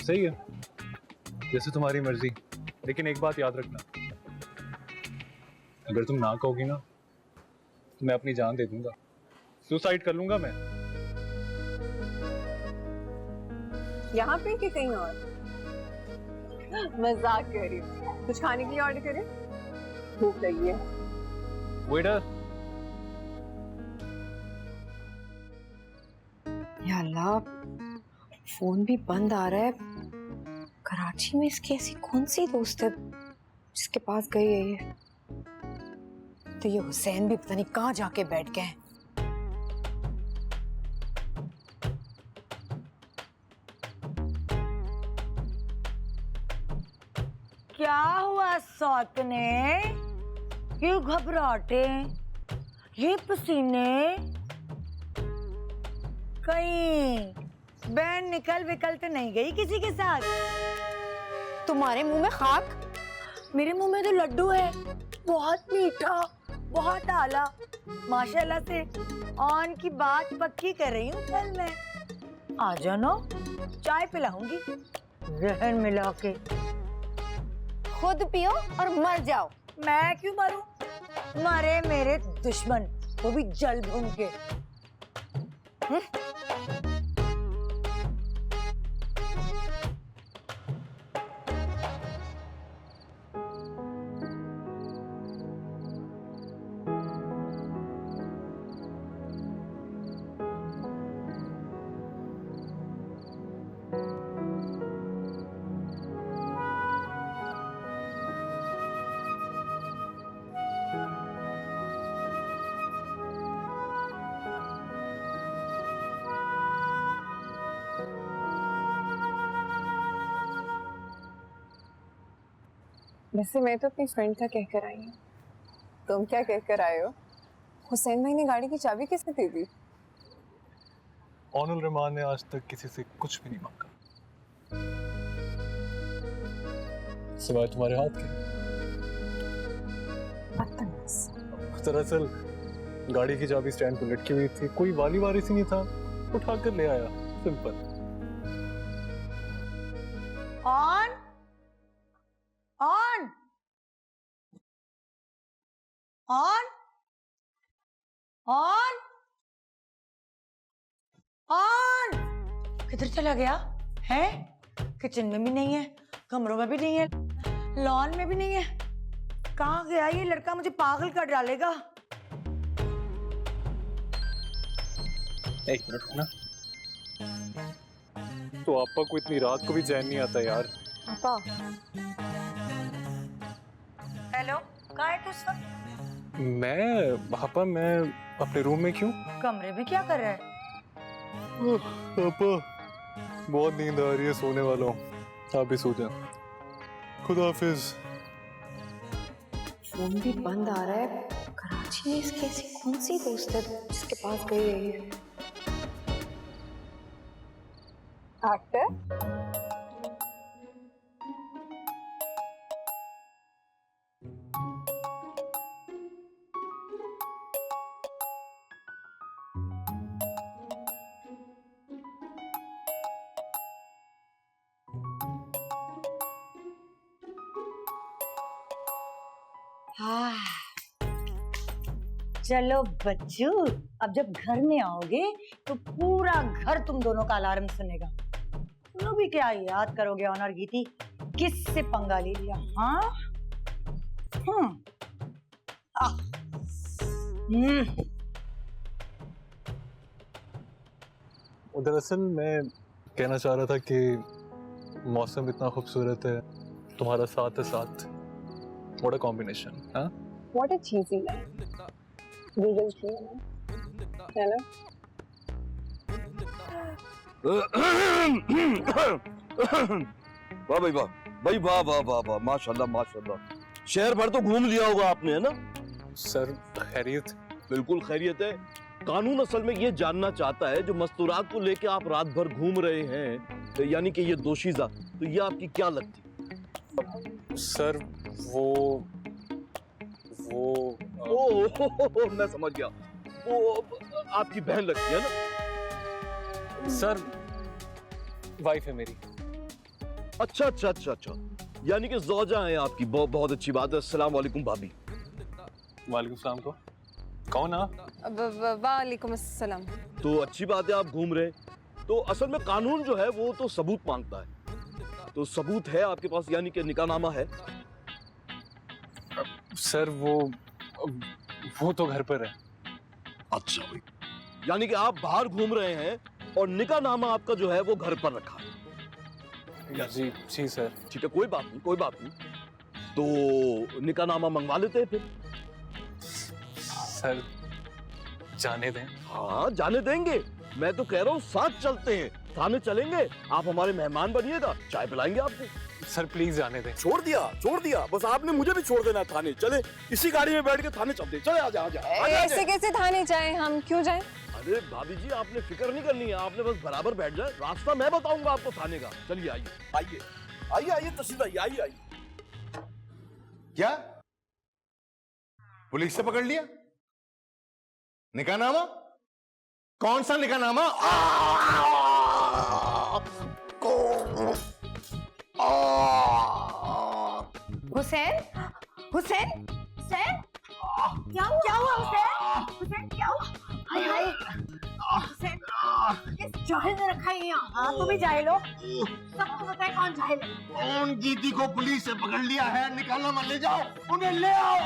सही है, जैसे तुम्हारी मर्जी। लेकिन एक बात याद रखना, अगर तुम ना कहोगी ना तो मैं अपनी जान दे दूंगा, सुसाइड कर लूंगा मैं। यहाँ पे कि कहीं और? मजाक कर रही हूँ। कुछ खाने के लिए ऑर्डर करें? भूख लगी है। वेटर। या अल्लाह, फोन भी बंद आ रहा है। कराची में इसकी ऐसी कौन सी दोस्त है जिसके पास गई है ये? तो ये हुसैन भी पता नहीं कहाँ जाके बैठ गए हैं। क्या हुआ सौतने? ये घबराहटे, ये पसीने, कहीं बहन निकल विकल तो नहीं गई किसी के साथ? तुम्हारे मुंह में खाक? मेरे मुंह में तो लड्डू है, बहुत मीठा, बहुत आला, माशाल्लाह से ऑन की बात पक्की कर रही हूँ कल मैं। आ जाना, चाय पिलाऊंगी जहर मिला के। खुद पियो और मर जाओ। मैं क्यों मरूं? मरे मेरे दुश्मन, वो भी जल भून के। वैसे मैं तो अपनी फ्रेंड का कहकर आई हूँ, तुम क्या कहकर आए हो? हुसैन भाई ने गाड़ी की चाबी किसने दे दी? ऑनुल रहमान ने आज तक किसी से कुछ भी नहीं मांगा, सिवाय तुम्हारे हाथ के। दरअसल गाड़ी की चाबी स्टैंड पर लटकी हुई थी, कोई वाली वारिस ही नहीं था, उठाकर ले आया, simple. On on on on on किधर चला गया है? किचन में भी नहीं है, कमरों में भी नहीं है, लॉन में भी नहीं है। कहाँ गया ये लड़का? मुझे पागल कर डालेगा। एक मिनट ना, तो आपा को इतनी रात को भी चैन नहीं आता यार। पापा, हेलो, कहाँ है तू इस वक्त? पापा मैं अपने रूम में। क्यों? कमरे में क्या कर रहा है? पापा बहुत नींद आ रही है, सोने वाला हूँ, आप भी सो जाओ। खुदा हाफिज। फोन भी बंद आ रहा है। कराची में इसकी ऐसी कौन सी दोस्त है जिसके पास गई है ये? एक्टर हाँ। चलो बच्चू, अब जब घर में आओगे तो पूरा घर तुम दोनों का अलार्म सुनेगा। तुम लोग भी क्या याद करोगे ऑन और गीती किससे पंगा ले लिया? हाँ दरअसल मैं कहना चाह रहा था कि मौसम इतना खूबसूरत है, तुम्हारा साथ है साथ, व्हाट अ कॉम्बिनेशन। हाँ, व्हाट अ चीज़ी है, गूगल की है ना? वाह भाई वाह, भाई वाह वाह वाह वाह, माशाल्लाह माशाल्लाह। शहर भर तो घूम लिया होगा आपने, है ना? सर खैरियत? बिल्कुल खैरियत है। कानून असल में ये जानना चाहता है, जो मस्तूरात को लेके आप रात भर घूम रहे हैं, यानी कि ये दोशीज़ा, तो ये आपकी क्या लगती? सर वो मैं समझ गया, वो आपकी बहन लगती है ना? सर वाइफ है मेरी। अच्छा अच्छा अच्छा अच्छा, यानी कि ज़ौजा है आपकी। बहुत अच्छी बात है। अस्सलाम वालेकुम भाभी। वालेकुम सलाम। को कौन आप? वालेकुम अस्सलाम। तो अच्छी बात है आप घूम रहे। तो असल में कानून जो है वो तो सबूत मांगता है, तो सबूत है आपके पास, यानी कि निकाहनामा है? सर वो तो घर पर है। अच्छा भाई, यानी कि आप बाहर घूम रहे हैं और निकाहनामा आपका जो है वो घर पर रखा है? जी जी सर। ठीक है, कोई बात नहीं कोई बात नहीं। तो निकाहनामा मंगवा लेते हैं फिर। सर जाने दें। हाँ जाने देंगे, मैं तो कह रहा हूँ साथ चलते हैं, थाने चलेंगे, आप हमारे मेहमान बनिएगा, चाय पिलाएंगे आपको। सर प्लीज जाने दें। छोड़ दिया बस आपने मुझे भी छोड़ देना है थाने। चले इसी गाड़ी में बैठ के थाने चलते। चले आजा आजा ऐसे कैसे थाने जाएं हम, क्यों जाएं? अरे भाभी जी आपने फिक्र नहीं करनी है, आपने बस बराबर बैठ जाए, रास्ता मैं बताऊंगा आपको थाने का। चलिए आइए तहसील आइए। क्या पुलिस से पकड़ लिया? निकाहनामा? कौन सा निकाहनामा? हुसैन हुसैन हुसैन क्या हुआ हुसैन? हुसैन क्या हुआ? हाय हाय हुसैन, किस जाहिल ने रखा है यहाँ? हाँ तुम ही जाहिल हो, सबको पता है कौन जाहिल है। कौन दीदी को पुलिस से पकड़ लिया है? निकाहनामा ले जाओ, उन्हें ले आओ।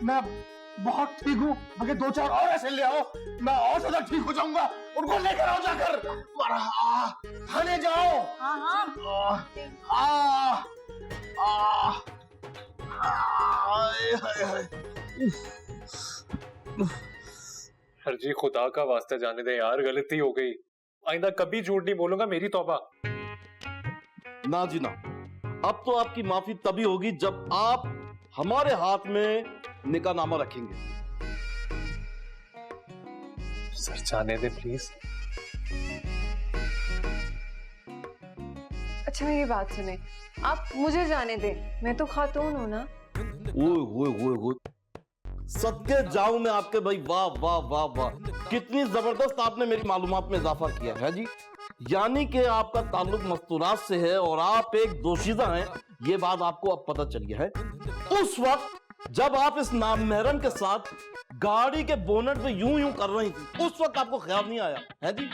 मैं बहुत ठीक हूँ, मगर 2-4 और ऐसे ले आओ, मैं और ज्यादा ठीक हो जाऊंगा। उनको लेकर आओ जाकर। थाने जाओ। सर जी खुदा का वास्ता जाने दे यार, गलती हो गई, आइंदा कभी झूठ नहीं बोलूंगा, मेरी तौबा। ना जी ना, अब तो आपकी माफी तभी होगी जब आप हमारे हाथ में निकाहनामा रखेंगे। सर जाने दे प्लीज। अच्छा मेरी बात सुने, आप मुझे जाने दे, मैं तो खातून हूँ ना। ओए सदके जाऊं मैं आपके भाई, वाह वाह वाह वाह, कितनी जबरदस्त आपने मेरी मालूमात में इजाफा किया है जी। यानी कि आपका ताल्लुक मस्तूरात से है और आप एक दोशीदा हैं, ये बात आपको अब पता चली है। उस वक्त जब आप इस नामहरम के साथ गाड़ी के बोनट पे यूं कर रही थी, उस वक्त आपको ख्याल नहीं आया है जी?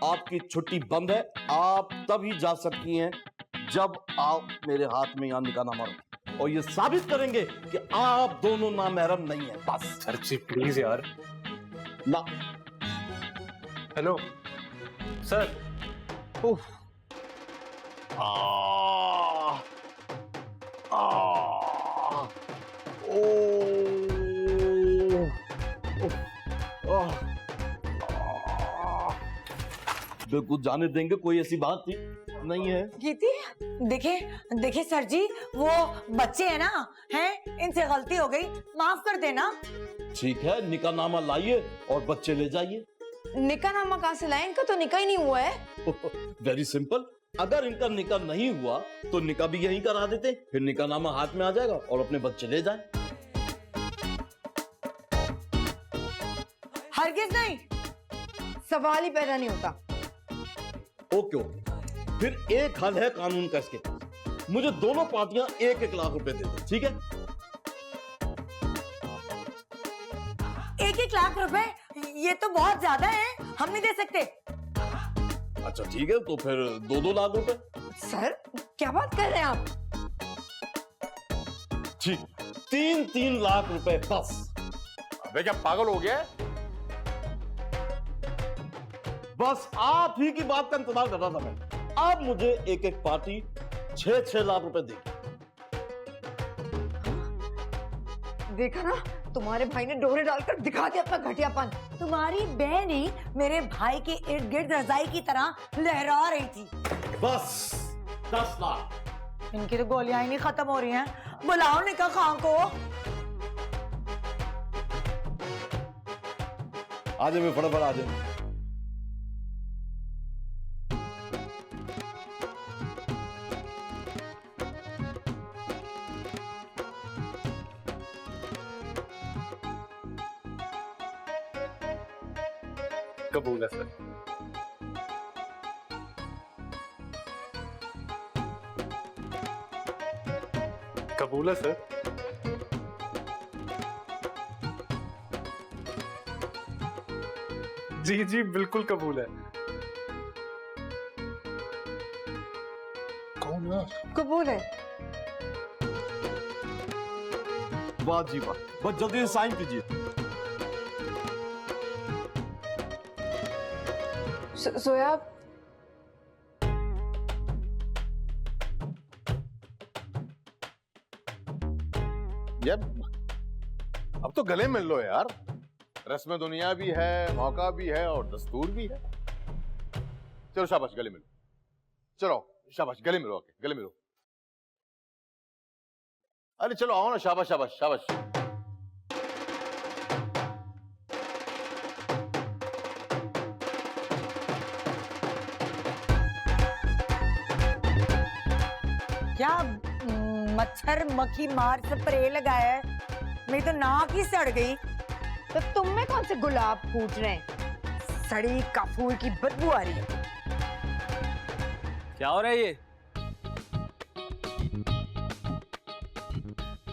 आपकी छुट्टी बंद है, आप तभी जा सकती हैं जब आप मेरे हाथ में यहां निकाहनामा रखें और ये साबित करेंगे कि आप दोनों नामहरम नहीं है। बस सर जी प्लीज यार। ना हेलो सर। उफ। बिल्कुल जाने देंगे, कोई ऐसी बात थी नहीं है। गीती देखिए सर जी, वो बच्चे हैं ना, हैं, इनसे गलती हो गई, माफ कर देना। ठीक है, निकाहनामा लाइए और बच्चे ले जाइए। निकाहनामा कहाँ से लाए? इनका तो निकाह ही नहीं हुआ है। वेरी सिंपल, अगर इनका निकाह नहीं हुआ तो निकाह भी यहीं करा देते, फिर निकाहनामा हाथ में आ जाएगा और अपने बच्चे ले जाए। हरगिज नहीं, सवाल ही पैदा नहीं होता। ओके फिर एक हल है कानून का इसके पास, मुझे दोनों पार्टियां 1-1 लाख रुपए दे दे, ठीक है? 1-1 लाख रुपए, ये तो बहुत ज्यादा है, हम नहीं दे सकते। अच्छा ठीक है, तो फिर 2-2 लाख रुपए। सर क्या बात कर रहे हैं आप? ठीक, 3-3 लाख रुपए बस। अबे क्या पागल हो गया? बस आप ही की बात का इंतजार कर रहा था मैं। अब मुझे 1-1 पार्टी 6-6 लाख रुपए देगी। देखा ना, तुम्हारे भाई ने डोरे डालकर दिखा दिया अपना घटियापन। तुम्हारी बहन ही मेरे भाई के इर्द गिर्द रजाई की तरह लहरा रही थी। बस 10 लाख। इनकी तो गोलियां ही नहीं खत्म हो रही हैं, बुलाओ निकाह खां को। आ जाए, मैं फटाफट आ जाए। कबूल है सर। कबूल है सर। जी जी बिल्कुल कबूल है। कौन है? कबूल है। वाह जी वाह, बस जल्दी से साइन कीजिए। सोया, ये अब तो गले मिल लो यार, रस्म दुनिया भी है, मौका भी है और दस्तूर भी है। चलो शाबाश गले मिलो, चलो शाबाश गले मिलो, आके गले मिलो। अरे चलो आओ ना, शाबाश शाबाश शाबाश। क्या मच्छर मक्खी मार स्प्रे लगाया है? मेरी तो नाक ही सड़ गई। तो तुम में कौन से गुलाब फूट रहे हैं? सड़ी कपूर की बदबू आ रही है। क्या हो रहा है ये?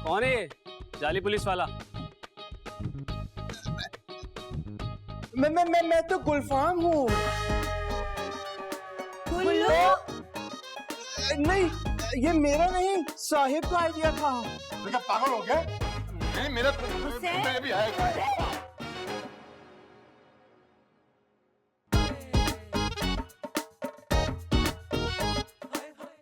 कौन है ये जाली पुलिस वाला? मैं तो गुलफाम हूँ। नहीं, ये मेरा नहीं, साहिब का आइडिया था। बेटा पागल हो गया? नहीं मेरा भी आएगा।